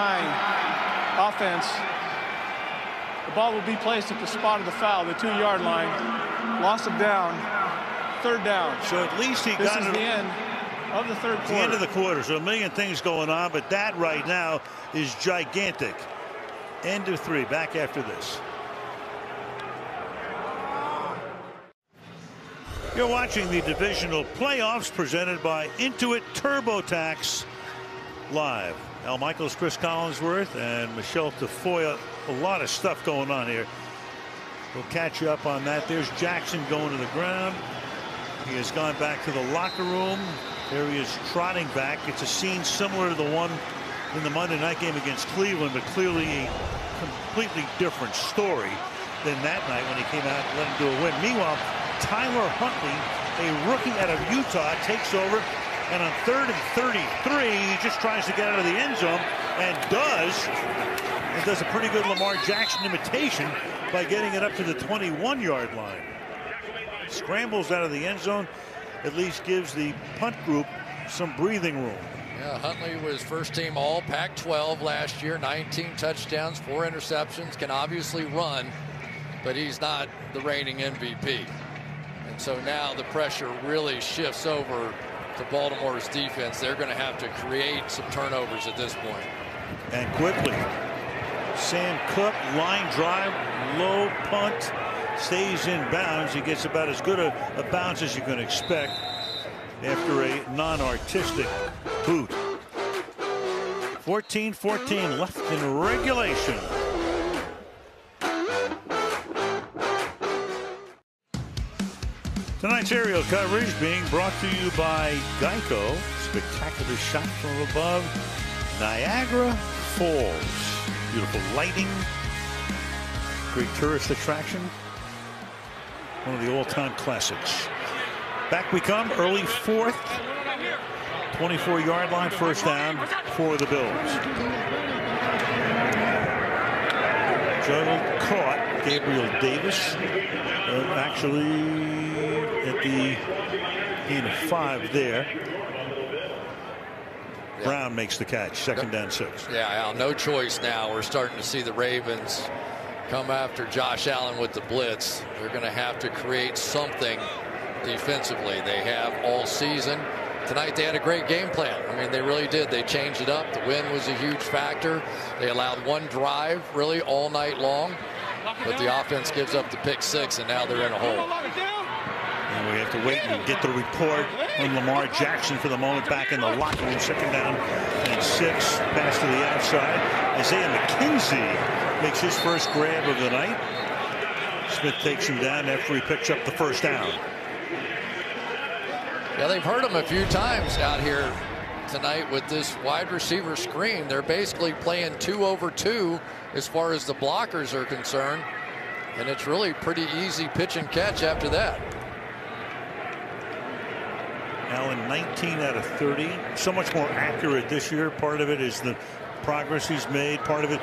offense. The ball will be placed at the spot of the foul, the 2-yard line. Loss of down. 3rd down. So at least he this got is it. The end. of the third quarter. It's the end of the quarter, so a million things going on, but that right now is gigantic. End of 3. Back after this. You're watching the divisional playoffs presented by Intuit TurboTax live. Al Michaels, Chris Collinsworth, and Michelle Tafoya. A lot of stuff going on here. We'll catch you up on that. There's Jackson going to the ground. He has gone back to the locker room. There he is trotting back. It's a scene similar to the one in the Monday night game against Cleveland, but clearly a completely different story than that night when he came out and let him do a win. Meanwhile, Tyler Huntley, a rookie out of Utah, takes over, and on 3rd and 33, he just tries to get out of the end zone and does a pretty good Lamar Jackson imitation by getting it up to the 21-yard line. Scrambles out of the end zone, at least gives the punt group some breathing room. Yeah, Huntley was first team all Pac-12 last year, 19 touchdowns, 4 interceptions, can obviously run, but he's not the reigning MVP. And so now the pressure really shifts over to Baltimore's defense. They're going to have to create some turnovers at this point. And quickly, Sam Cook, line drive, low punt, stays in bounds. He gets about as good a bounce as you can expect after a non-artistic boot. 14-14 left in regulation. Tonight's aerial coverage being brought to you by Geico. Spectacular shot from above Niagara Falls. Beautiful lighting. Great tourist attraction. One of the all-time classics. Back we come, early 4th. 24-yard line, first down for the Bills. Juggled, caught. Gabriel Davis. Actually at the gain of 5 there. Brown makes the catch. Second down 6. Yeah, Al, no choice now. We're starting to see the Ravens come after Josh Allen with the blitz. They're going to have to create something defensively. They have all season. Tonight they had a great game plan. I mean, they really did. They changed it up. The win was a huge factor. They allowed 1 drive really all night long, but the offense gives up the pick 6, and now they're in a hole. And we have to wait and get the report on Lamar Jackson for the moment. Back in the locker room. Second down and 6. Pass to the outside. Isaiah McKenzie makes his first grab of the night. Smith takes him down after he picks up the first down. Yeah, they've heard him a few times out here tonight with this wide receiver screen. They're basically playing 2 over 2 as far as the blockers are concerned. And it's really pretty easy pitch and catch after that. Allen 19 out of 30. So much more accurate this year. Part of it is the progress he's made. Part of it,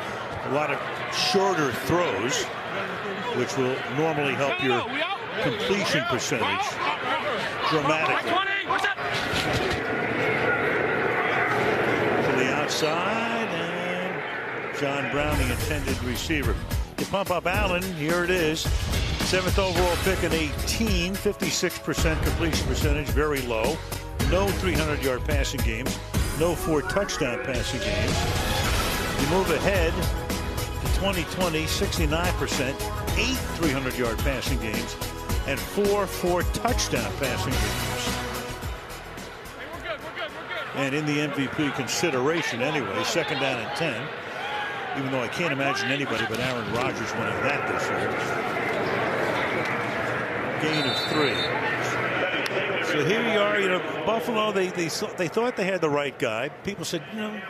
a lot of shorter throws, which will normally help your completion percentage dramatically. To the outside, and John Brown, the intended receiver. You pump up Allen, here it is. 7th overall pick in 18, 56% completion percentage, very low. No 300-yard passing games, no 4 touchdown passing games. You move ahead to 2020, 69%, 8 300-yard passing games, and 4 touchdown passing games. And in the MVP consideration anyway, second down and 10. Even though I can't imagine anybody but Aaron Rodgers winning that this year. Gain of 3. So here you are, you know, Buffalo, they thought they had the right guy. People said, you know,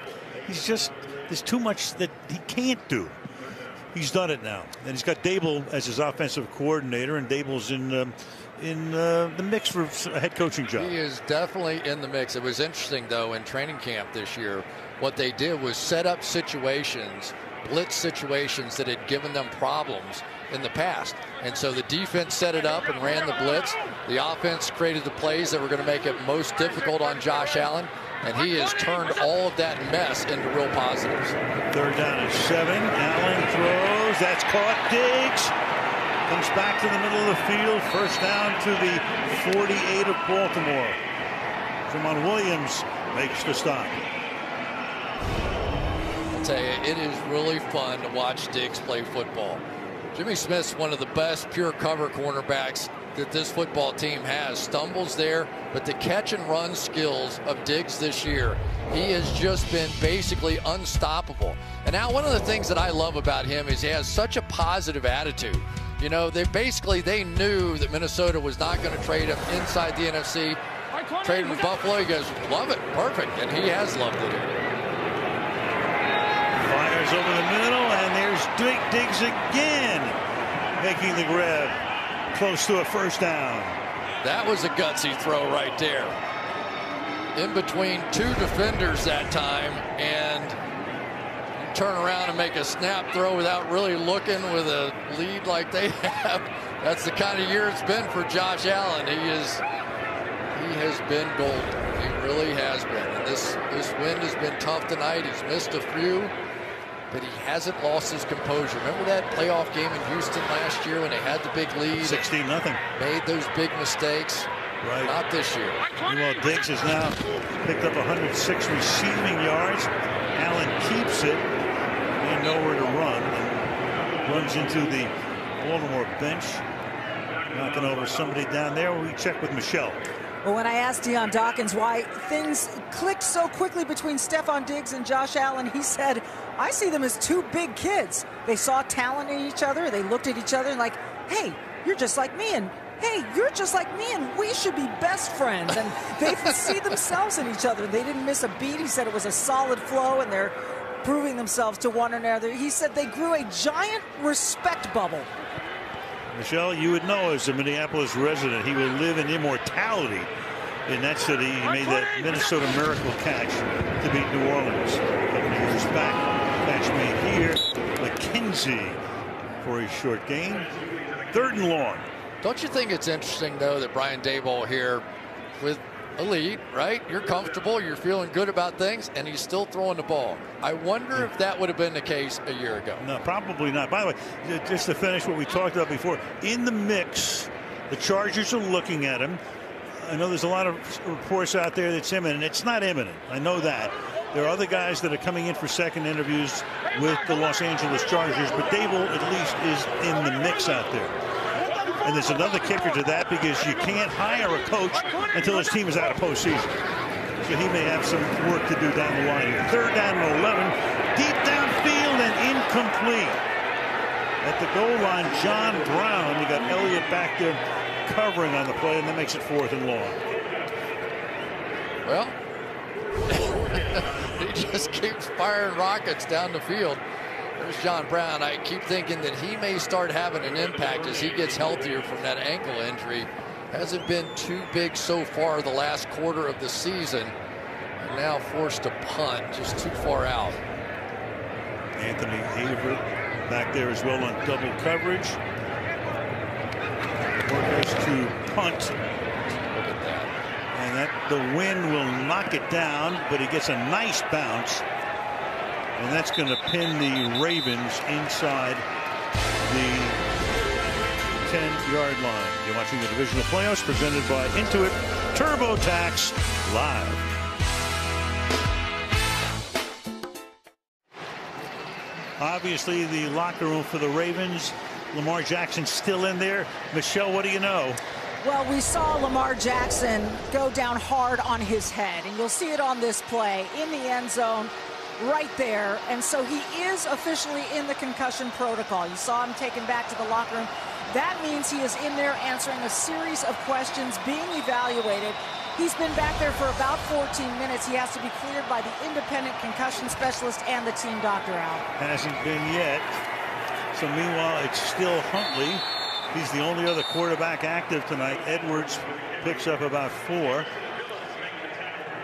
there's too much that he can't do. He's done it now. And he's got Dable as his offensive coordinator, and Dable's in the mix for a head coaching job. He is definitely in the mix. It was interesting, though, in training camp this year, what they did was set up situations, blitz situations that had given them problems in the past. And so the defense set it up and ran the blitz. The offense created the plays that were going to make it most difficult on Josh Allen. And he has turned all of that mess into real positives. Third down and 7. Allen throws. That's caught. Diggs comes back to the middle of the field. First down to the 48 of Baltimore. Tramon Williams makes the stop. I'll tell you, it is really fun to watch Diggs play football. Jimmy Smith's one of the best pure cover cornerbacks that this football team has. Stumbles there, but the catch and run skills of Diggs this year, he has just been basically unstoppable. And now one of the things that I love about him is he has such a positive attitude. You know, they knew that Minnesota was not going to trade him inside the NFC. Trade him with Buffalo. He goes, love it, perfect, and he has loved it. Fires over the middle, and there's Diggs again, making the grab close to a first down. That was a gutsy throw right there. In between two defenders that time, and you turn around and make a snap throw without really looking with a lead like they have. That's the kind of year it's been for Josh Allen. He has been golden. He really has been. And this wind has been tough tonight. He's missed a few, but he hasn't lost his composure. Remember that playoff game in Houston last year when they had the big lead? 16-0. Made those big mistakes. Right. Not this year. Meanwhile, Diggs has now picked up 106 receiving yards. Allen keeps it and nowhere to run. And runs into the Baltimore bench, knocking over somebody down there. We check with Michelle. Well, when I asked Dion Dawkins why things clicked so quickly between Stephon Diggs and Josh Allen, he said, I see them as two big kids. They saw talent in each other. They looked at each other and like, hey, you're just like me. And hey, you're just like me. And we should be best friends. And they see themselves in each other. They didn't miss a beat. He said it was a solid flow, and they're proving themselves to one another. He said they grew a giant respect bubble. Michelle, you would know as a Minneapolis resident, he will live in immortality in that city. He made that Minnesota miracle catch to beat New Orleans a couple of years back. Catch made here. McKenzie for a short gain. 3rd and long. Don't you think it's interesting, though, that Brian Daboll here with a lead, right? You're comfortable, you're feeling good about things, and he's still throwing the ball. I wonder if that would have been the case a year ago. No, probably not. By the way, just to finish what we talked about before, in the mix, the Chargers are looking at him. I know there's a lot of reports out there that's imminent. It's not imminent. I know that. There are other guys that are coming in for second interviews with the Los Angeles Chargers, but Daboll at least is in the mix out there. And there's another kicker to that, because you can't hire a coach until his team is out of postseason. So he may have some work to do down the line here. 3rd down and 11. Deep downfield and incomplete. At the goal line, John Brown. You got Elliott back there covering on the play, and that makes it 4th and long. Well, he just keeps firing rockets down the field. There's John Brown. I keep thinking that he may start having an impact as he gets healthier from that ankle injury. Hasn't been too big so far the last quarter of the season. And now forced to punt, just too far out. Anthony Averett back there as well on double coverage. Workers to punt. Look at that. And the wind will knock it down, but he gets a nice bounce. And that's going to pin the Ravens inside the 10-yard line. You're watching the divisional playoffs presented by Intuit TurboTax Live. Obviously, the locker room for the Ravens. Lamar Jackson still in there. Michelle, what do you know? Well, we saw Lamar Jackson go down hard on his head, and you'll see it on this play in the end zone. Right there, and so he is officially in the concussion protocol. You saw him taken back to the locker room. That means he is in there answering a series of questions, being evaluated. He's been back there for about 14 minutes. He has to be cleared by the independent concussion specialist and the team doctor out. Hasn't been yet. So meanwhile, it's still Huntley. He's the only other quarterback active tonight. Edwards picks up about 4.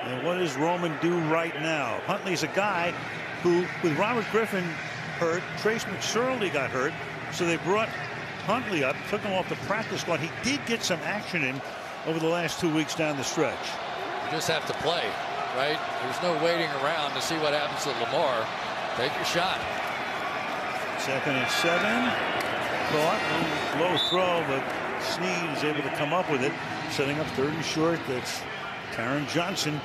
And what does Roman do right now? Huntley's a guy who, with Robert Griffin hurt, Trace McSorley got hurt, so they brought Huntley up, took him off the practice squad. He did get some action in over the last 2 weeks down the stretch. You just have to play, right? There's no waiting around to see what happens to Lamar. Take your shot. 2nd and 7. Caught, low throw, but Snead is able to come up with it, setting up 3rd and short. That's Taron Johnson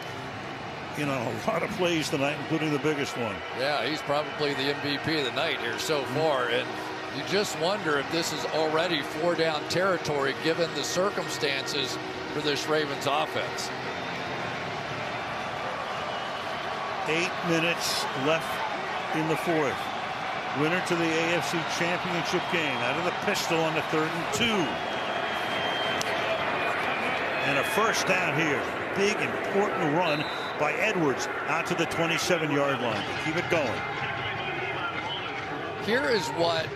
in on a lot of plays tonight, including the biggest one. Yeah, he's probably the MVP of the night here so far, and you just wonder if this is already 4-down territory given the circumstances for this Ravens offense. 8 minutes left in the fourth. Winner to the AFC Championship game out of the pistol on the 3rd and 2. And a first down here. Big, important run by Edwards out to the 27-yard line. Keep it going. Here is what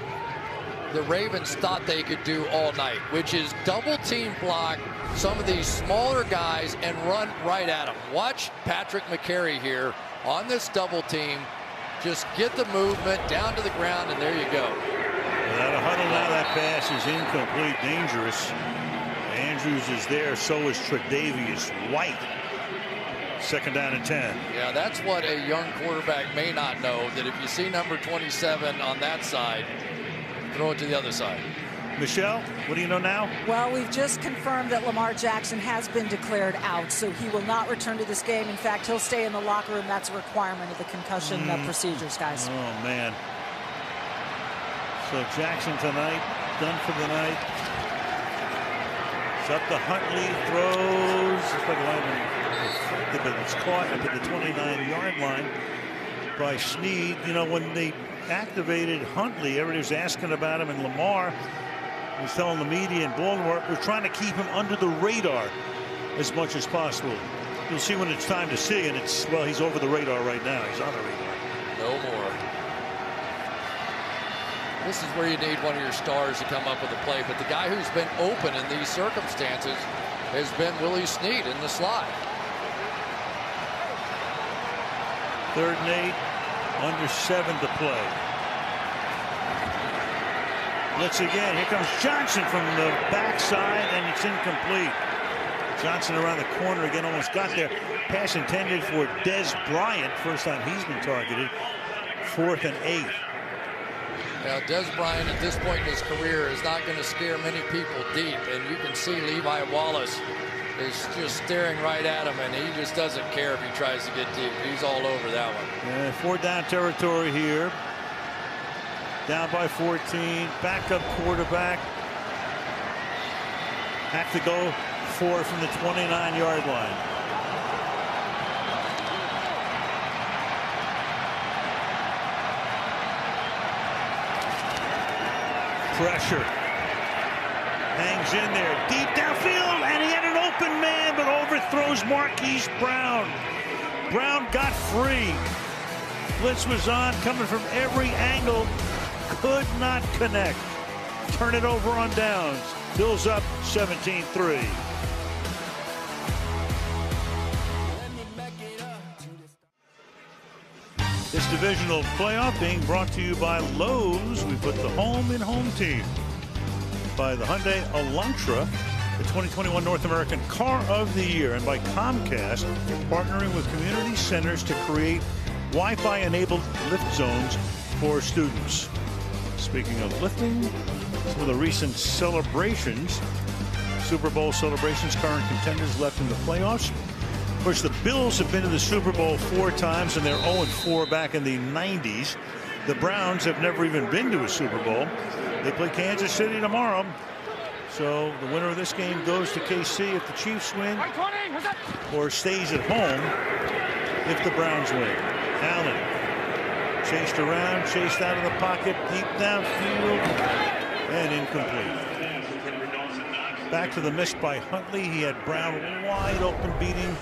the Ravens thought they could do all night, which is double team block some of these smaller guys and run right at them. Watch Patrick McCary here on this double team. Just get the movement down to the ground, and there you go. Without a huddle now, that pass is incomplete, dangerous. Andrews is there, so is Tre'Davious White. 2nd down and 10. Yeah, that's what a young quarterback may not know, that if you see number 27 on that side, throw it to the other side. Michelle, what do you know now? Well, we've just confirmed that Lamar Jackson has been declared out, so he will not return to this game. In fact, he'll stay in the locker room. That's a requirement of the concussion procedures, guys. Oh, man. So Jackson tonight, done for the night. It's up to Huntley, throws. But it's caught up at the 29-yard line by Snead. You know, when they activated Huntley, everybody was asking about him, and Lamar was telling the media in Baltimore, we're trying to keep him under the radar as much as possible. You'll see when it's time to see, and it's, well, he's over the radar right now. He's on the radar. No more. This is where you need one of your stars to come up with a play, but the guy who's been open in these circumstances has been Willie Snead in the slot. 3rd and 8, under 7 to play. Blitz again. Here comes Johnson from the backside, and it's incomplete. Johnson around the corner again, almost got there. Pass intended for Dez Bryant. First time he's been targeted. 4th and 8. Now, Dez Bryant at this point in his career is not going to scare many people deep, and you can see Levi Wallace is just staring right at him, and he just doesn't care if he tries to get deep. He's all over that one. 4-down territory here. Down by 14. Backup quarterback. Have to go for it from the 29-yard line. Pressure. Hangs in there. Deep downfield, and he had an open man, but overthrows Marquise Brown. Brown got free. Blitz was on, coming from every angle. Could not connect. Turn it over on downs. Bills up 17-3. This divisional playoff being brought to you by Lowe's. We put the home in home team. By the Hyundai Elantra, the 2021 North American Car of the Year. And by Comcast, partnering with community centers to create Wi-Fi enabled lift zones for students. Speaking of lifting, some of the recent celebrations, Super Bowl celebrations, current contenders left in the playoffs. Of course, the Bills have been to the Super Bowl 4 times, and they're 0-4 back in the 90s. The Browns have never even been to a Super Bowl. They play Kansas City tomorrow. So the winner of this game goes to KC if the Chiefs win, or stays at home if the Browns win. Allen chased around, chased out of the pocket, deep downfield, and incomplete. Back to the miss by Huntley. He had Brown wide open, beating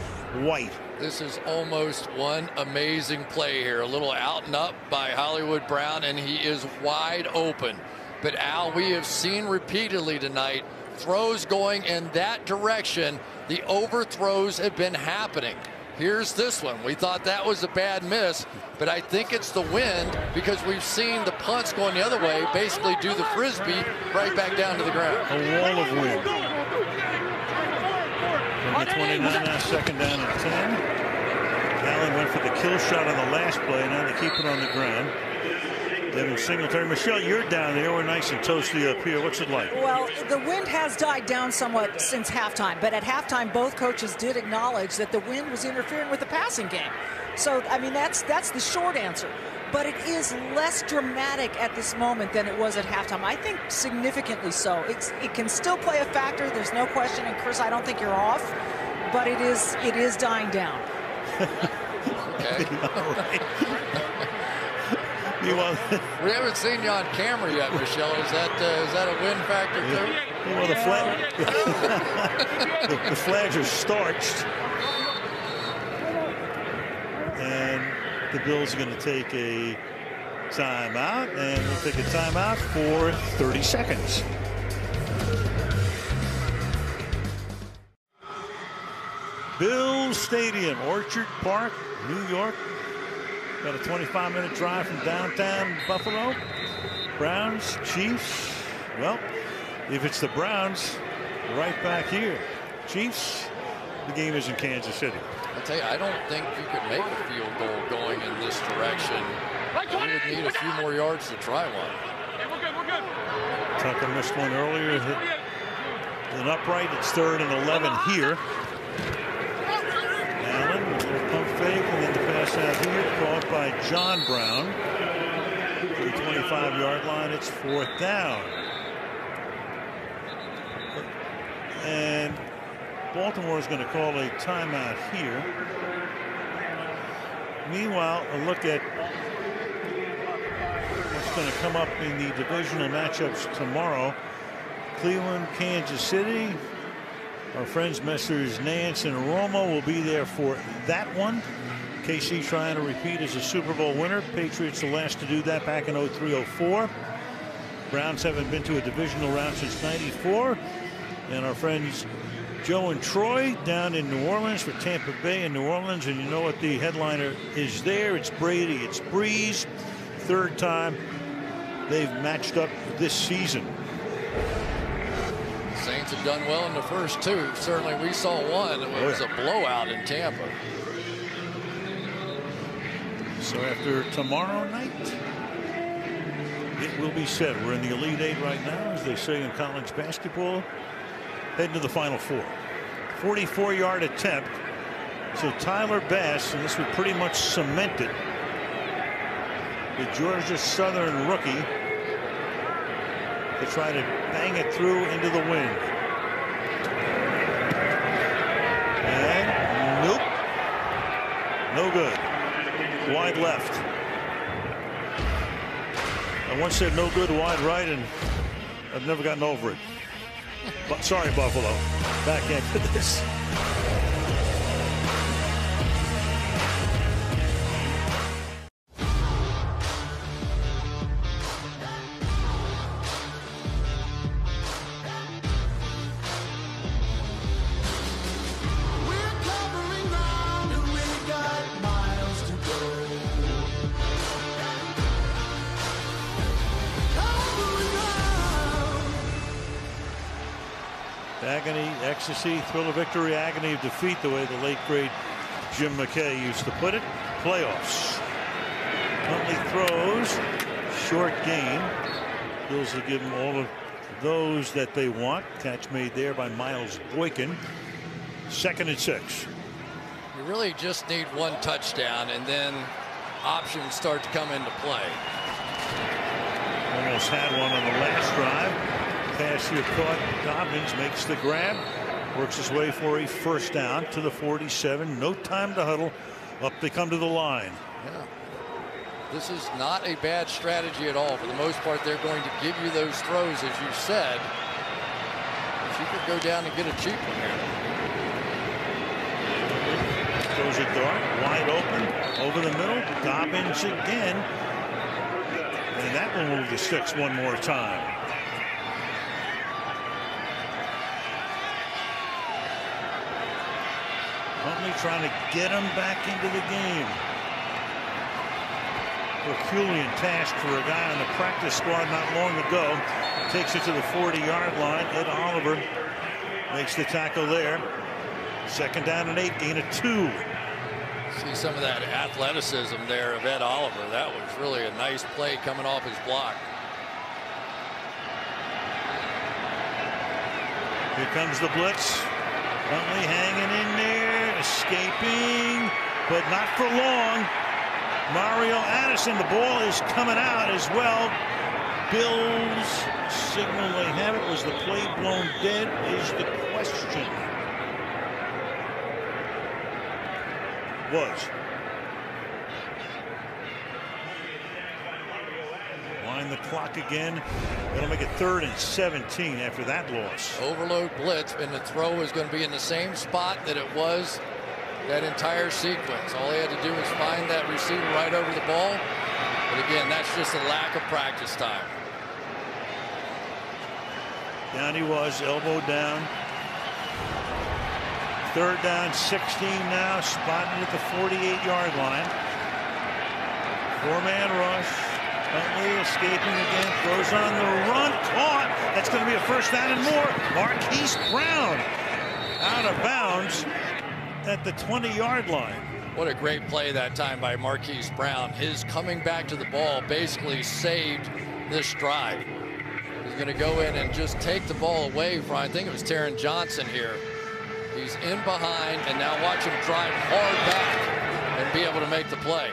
White. This is almost one amazing play here. A little out and up by Hollywood Brown, and he is wide open. But Al, we have seen repeatedly tonight throws going in that direction. The overthrows have been happening. Here's this one. We thought that was a bad miss, but I think it's the wind, because we've seen the punts going the other way basically do the frisbee right back down to the ground. A wall of wind. From the 29 now, 2nd down and 10. Allen went for the kill shot on the last play. Now they keep it on the ground. Devin Singletary. Michelle, you're down there. We're nice and toasty up here. What's it like? Well, the wind has died down somewhat since halftime, but at halftime, both coaches did acknowledge that the wind was interfering with the passing game. So, I mean, that's the short answer. But it is less dramatic at this moment than it was at halftime. I think significantly so. It can still play a factor. There's no question. And Chris, I don't think you're off, but it is dying down. Okay. We haven't seen you on camera yet, Michelle. Is that a win factor too? Well, the flags are starched, and the Bills are going to take a timeout, and we'll take a timeout for 30 seconds. Bills Stadium, Orchard Park, New York. Got a 25-minute drive from downtown Buffalo. Browns, Chiefs. Well, if it's the Browns, right back here. Chiefs, the game is in Kansas City. I'll tell you, I don't think you could make a field goal going in this direction. You would need a few more yards to try one. We're good. Tucker missed one earlier. Hit an upright. It's 3rd and 11 here. Allen, pump fake, and then the pass out here, caught by John Brown to the 25-yard line. It's 4th down. And Baltimore is going to call a timeout here. Meanwhile, a look at what's going to come up in the divisional matchups tomorrow. Cleveland, Kansas City. Our friends Messrs. Nance and Romo will be there for that one. KC trying to repeat as a Super Bowl winner. Patriots the last to do that back in 03-04. Browns haven't been to a divisional round since '94. And our friends Joe and Troy down in New Orleans for Tampa Bay and New Orleans. And you know what the headliner is there? It's Brady, it's Breeze. 3rd time they've matched up this season. Saints have done well in the first 2. Certainly we saw one. It was a blowout in Tampa. So after tomorrow night, it will be said. We're in the Elite 8 right now, as they say in college basketball. Heading to the Final 4. 44-yard attempt. So Tyler Bass, and this would pretty much cement it, the Georgia Southern rookie, to try to bang it through into the wind. And nope. No good. Wide left. I once said no good wide right, and I've never gotten over it. But sorry, Buffalo. Back into this. Agony, ecstasy, thrill of victory, agony of defeat, the way the late great Jim McKay used to put it. Playoffs. Huntley throws, short gain. Bills will give them all of those that they want. Catch made there by Miles Boykin. 2nd and 6. You really just need one touchdown, and then options start to come into play. Almost had one on the last drive. Pass here caught. Dobbins makes the grab. Works his way for a 1st down to the 47. No time to huddle. Up they come to the line. Yeah. This is not a bad strategy at all. For the most part, they're going to give you those throws, as you said. If you could go down and get a cheap one here. Throws a dart. Wide open. Over the middle. Dobbins again. And that will move the sticks one more time. Huntley trying to get him back into the game. Herculean task for a guy on the practice squad not long ago. Takes it to the 40-yard line. Ed Oliver makes the tackle there. 2nd down and 8, gain of 2. See some of that athleticism there of Ed Oliver. That was really a nice play coming off his block. Here comes the blitz. Huntley hanging in there, escaping, but not for long. Mario Addison, the ball is coming out as well. Bills signal they have it. Was the play blown dead is the question. Was. Wind the clock again. That'll make it 3rd and 17 after that loss. Overload blitz, and the throw is going to be in the same spot that it was that entire sequence. All he had to do was find that receiver right over the ball. But again, that's just a lack of practice time. Down he was, elbow down. 3rd down, 16 now, spotted at the 48-yard line. 4-man rush. Huntley escaping again, throws on the run, caught. That's going to be a 1st down and more. Marquise Brown out of bounds at the 20-yard line. What a great play that time by Marquise Brown. His coming back to the ball basically saved this drive. He's going to go in and just take the ball away from, I think it was Taron Johnson here. He's in behind, and now watch him drive hard back and be able to make the play.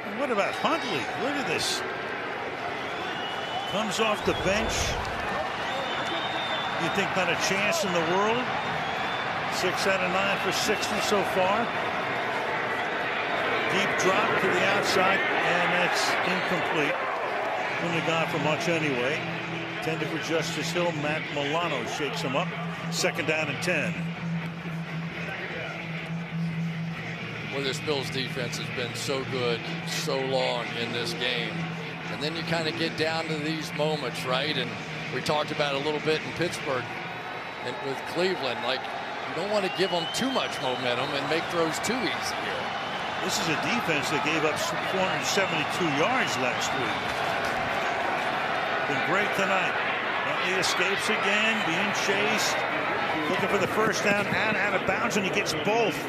And what about Huntley? Look at this. Comes off the bench. You think not a chance in the world? 6 out of 9 for 60 so far. Deep drop to the outside, and that's incomplete. Wouldn't have gone for much anyway. Intended for Justice Hill. Matt Milano shakes him up. 2nd down and 10. Well, this Bills defense has been so good so long in this game. And then you kind of get down to these moments, right? And we talked about it a little bit in Pittsburgh and with Cleveland. Like, you don't want to give them too much momentum and make throws too easy here. This is a defense that gave up 472 yards last week. Been great tonight. He escapes again, being chased. Looking for the 1st down and out of bounds, and he gets both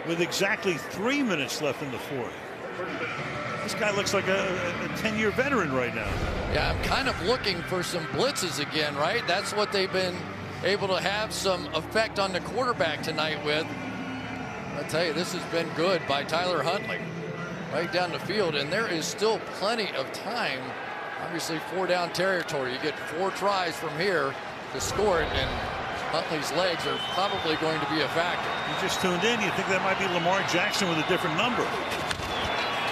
with exactly 3 minutes left in the 4th. This guy looks like a 10-year veteran right now. Yeah, I'm kind of looking for some blitzes again, right? That's what they've been able to have some effect on the quarterback tonight with. I tell you, this has been good by Tyler Huntley right down the field, and there is still plenty of time. Obviously 4-down territory. You get 4 tries from here to score it, and Huntley's legs are probably going to be a factor. You just tuned in. You think that might be Lamar Jackson with a different number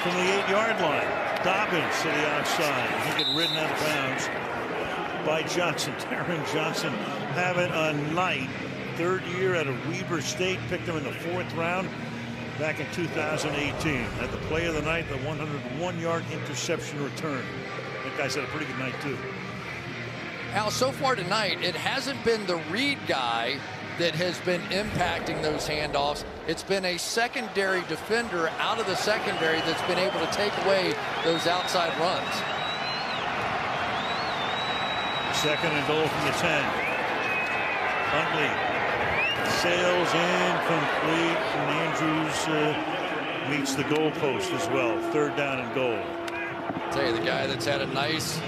from the 8-yard line. Dobbins to the outside. He get ridden out of bounds by Johnson. Taron Johnson having a night. 3rd year out of Weber State. Picked him in the 4th round back in 2018. Had the play of the night, the 101-yard interception return. That guy's had a pretty good night too. Al, so far tonight, it hasn't been the read guy that has been impacting those handoffs. It's been a secondary defender out of the secondary that's been able to take away those outside runs. 2nd and goal from the 10. Huntley sails in, complete, and Andrews meets the goalpost as well. 3rd down and goal. I'll tell you, the guy that's had a nice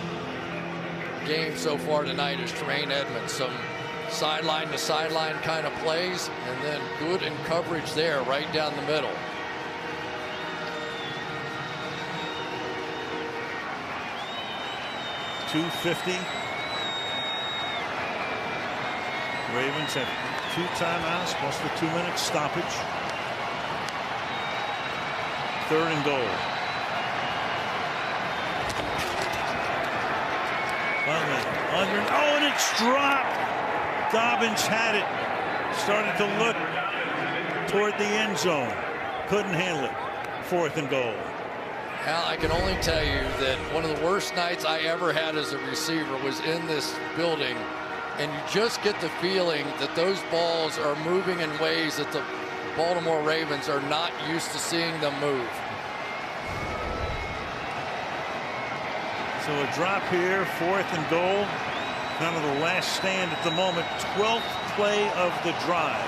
game so far tonight is Tremaine Edmonds. Some sideline to sideline kind of plays, and then good in coverage there right down the middle. .250. Ravens have 2 timeouts plus the 2-minute stoppage. 3rd and goal. Under, oh, and it's dropped. Dobbins had it. Started to look toward the end zone. Couldn't handle it. 4th and goal. Al, I can only tell you that one of the worst nights I ever had as a receiver was in this building, and you just get the feeling that those balls are moving in ways that the Baltimore Ravens are not used to seeing them move. So a drop here, 4th and goal. Kind of the last stand at the moment. 12th play of the drive.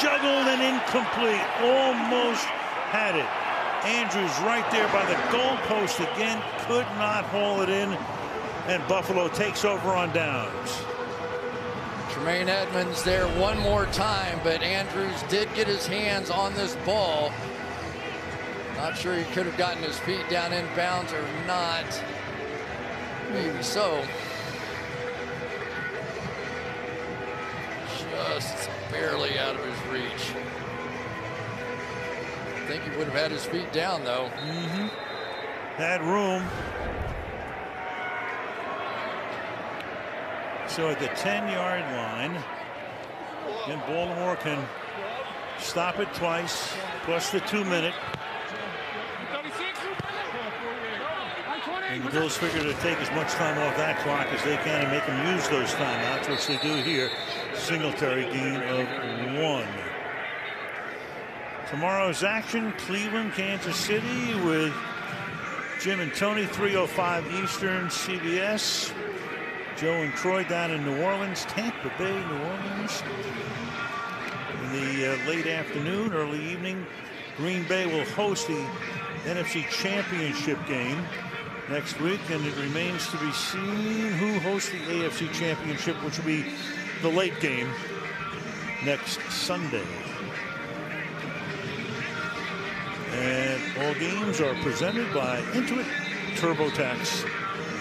juggled and incomplete. Almost had it. Andrews right there by the goalpost again. Could not haul it in. And Buffalo takes over on downs. Tremaine Edmonds there one more time, but Andrews did get his hands on this ball. Not sure he could have gotten his feet down in bounds or not. Maybe so. Just barely out of his reach. I think he would have had his feet down, though. Had room. So at the 10-yard line, and Baltimore can stop it twice, plus the 2-minute. And the Bills figure to take as much time off that clock as they can and make them use those timeouts, which they do here. Singletary gain of 1. Tomorrow's action, Cleveland, Kansas City with Jim and Tony, 3:05 Eastern, CBS. Joe and Troy down in New Orleans, Tampa Bay, New Orleans. In the late afternoon, early evening, Green Bay will host the NFC Championship game next week, and it remains to be seen who hosts the AFC Championship, which will be the late game next Sunday. And all games are presented by Intuit TurboTax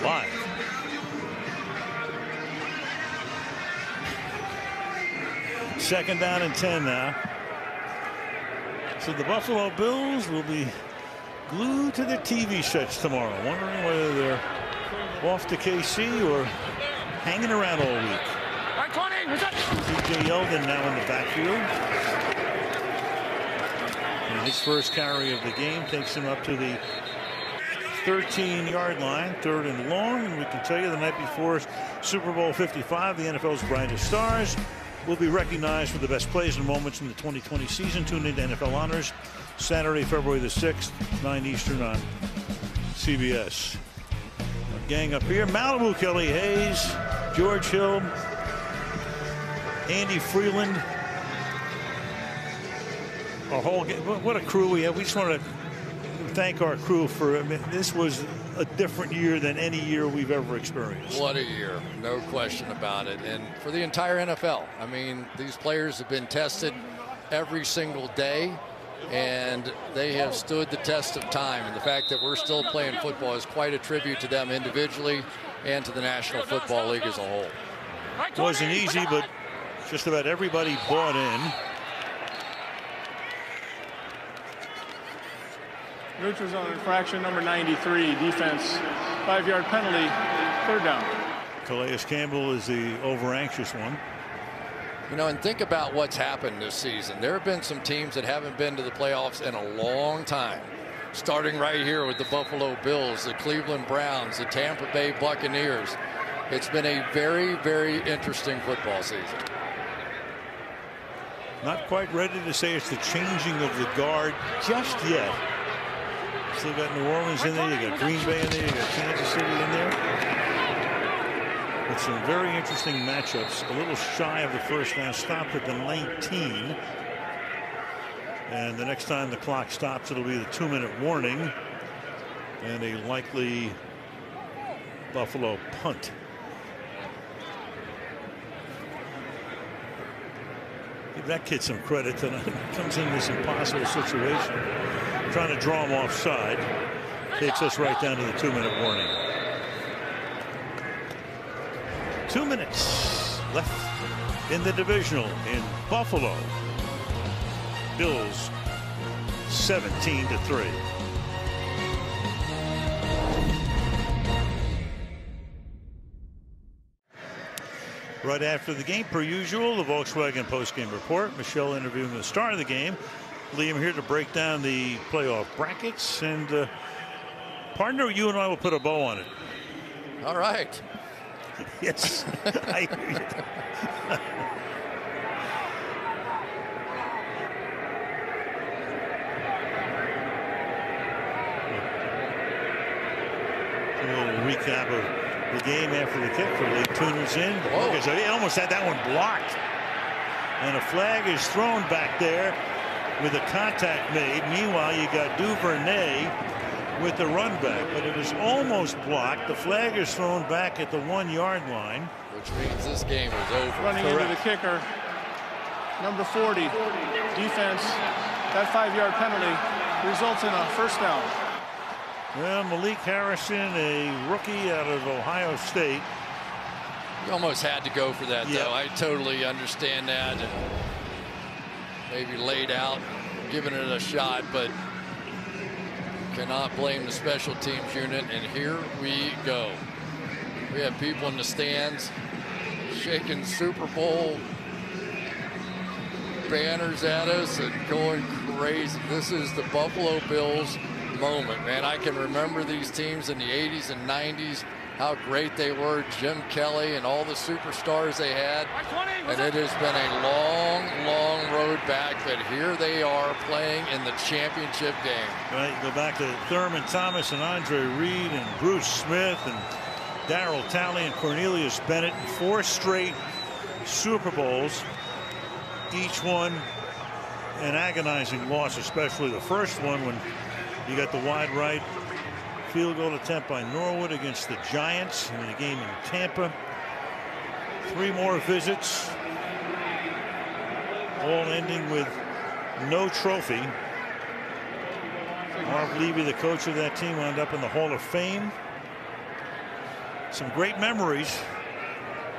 Live. Second down and 10 now. So the Buffalo Bills will be glued to their TV sets tomorrow, wondering whether they're off to KC or hanging around all week. TJ Yeldon now in the backfield. And his first carry of the game takes him up to the 13-yard line, 3rd and long. And we can tell you the night before Super Bowl 55, the NFL's brightest stars will be recognized for the best plays and moments in the 2020 season. Tune into NFL Honors Saturday, February the 6th, 9 Eastern on CBS. Our gang up here, Malibu, Kelly Hayes, George Hill, Andy Freeland. Our whole game, what a crew we have. We just want to thank our crew for, I mean, this was a different year than any year we've ever experienced. What a year, no question about it. And for the entire NFL, I mean, these players have been tested every single day, and they have stood the test of time. And the fact that we're still playing football is quite a tribute to them individually and to the National Football League as a whole. It wasn't easy, but just about everybody bought in. Neutral zone infraction number 93, defense, 5-yard penalty, 3rd down. Calais Campbell is the over-anxious one. You know, and think about what's happened this season. There have been some teams that haven't been to the playoffs in a long time. Starting right here with the Buffalo Bills, the Cleveland Browns, the Tampa Bay Buccaneers. It's been a very, very interesting football season. Not quite ready to say it's the changing of the guard just yet. Still got New Orleans in there, you got Green Bay in there, you got Kansas City in there. With some very interesting matchups. A little shy of the first half, stopped at the 19. And the next time the clock stops, it'll be the 2-minute warning and a likely Buffalo punt. Give that kid some credit tonight. Comes in this impossible situation, trying to draw him offside. Takes us right down to the 2-minute warning. 2 minutes left in the divisional in Buffalo. Bills 17-3. Right after the game, per usual, the Volkswagen postgame report. Michelle interviewing the star of the game. Liam here to break down the playoff brackets. And partner, you and I will put a bow on it. All right. Yes. I hear you. A little recap of the game after the kick for late tuners in. He almost had that one blocked. And a flag is thrown back there with a contact made. Meanwhile, you got Duvernay with the run back, but it is almost blocked. The flag is thrown back at the 1-yard line, which means this game is over. Running into the kicker, number 40, defense. That 5-yard penalty results in a first down. Well, Malik Harrison, a rookie out of Ohio State. You almost had to go for that, though. I totally understand that, and maybe laid out, giving it a shot, but cannot blame the special teams unit. And here we go. We have people in the stands shaking Super Bowl banners at us and going crazy. This is the Buffalo Bills moment, man. I can remember these teams in the 80s and 90s, how great they were, Jim Kelly and all the superstars they had. And it has been a long, long road back, but here they are playing in the championship game. Right, go back to Thurman Thomas and Andre Reed and Bruce Smith and Darryl Talley and Cornelius Bennett. 4 straight Super Bowls, each one an agonizing loss, especially the first one when you got the wide right field goal attempt by Norwood against the Giants in a game in Tampa. 3 more visits, all ending with no trophy. Marv Levy, the coach of that team, wound up in the Hall of Fame. Some great memories,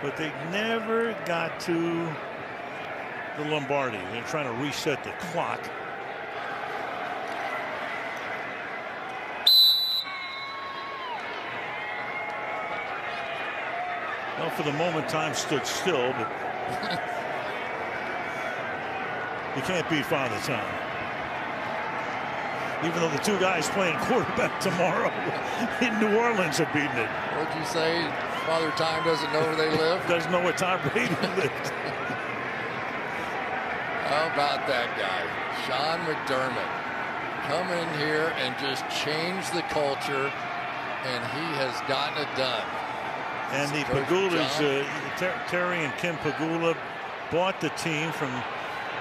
but they never got to the Lombardi. They're trying to reset the clock. Well, for the moment, time stood still, but you can't beat Father Time. Even though the 2 guys playing quarterback tomorrow in New Orleans are beating it. What'd you say? Father Time doesn't know where they live? Doesn't know where Tom Brady lives. How about that guy, Sean McDermott, come in here and just change the culture, and he has gotten it done. And the Pagulas, Terry and Kim Pagula, bought the team from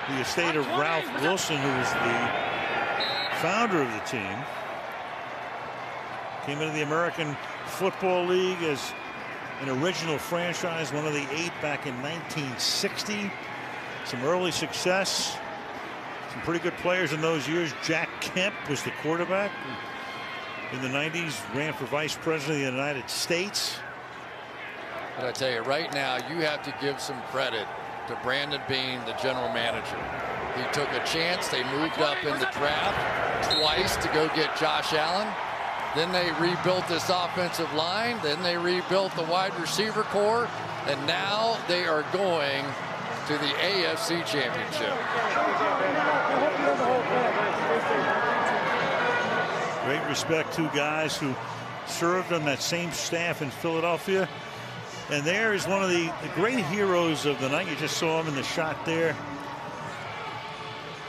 the estate of Ralph Wilson, who was the founder of the team. Came into the American Football League as an original franchise, one of the 8 back in 1960. Some early success. Some pretty good players in those years. Jack Kemp was the quarterback in the 90s, ran for vice president of the United States. But I tell you, right now, you have to give some credit to Brandon Beane, the general manager. He took a chance. They moved up in the draft twice to go get Josh Allen. Then they rebuilt this offensive line. Then they rebuilt the wide receiver core. And now they are going to the AFC Championship. Great respect to guys who served on that same staff in Philadelphia. And there is one of the great heroes of the night. You just saw him in the shot there.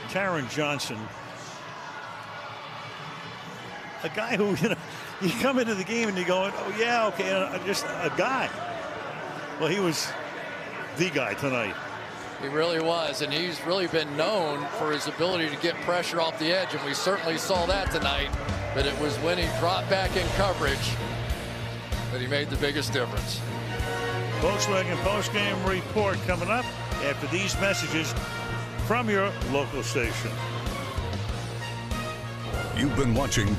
Taron Johnson. A guy who, you know, you come into the game and you're going, oh, yeah, okay, just a guy. Well, he was the guy tonight. He really was, and he's really been known for his ability to get pressure off the edge, and we certainly saw that tonight. But it was when he dropped back in coverage that he made the biggest difference. Volkswagen postgame report coming up after these messages from your local station. You've been watching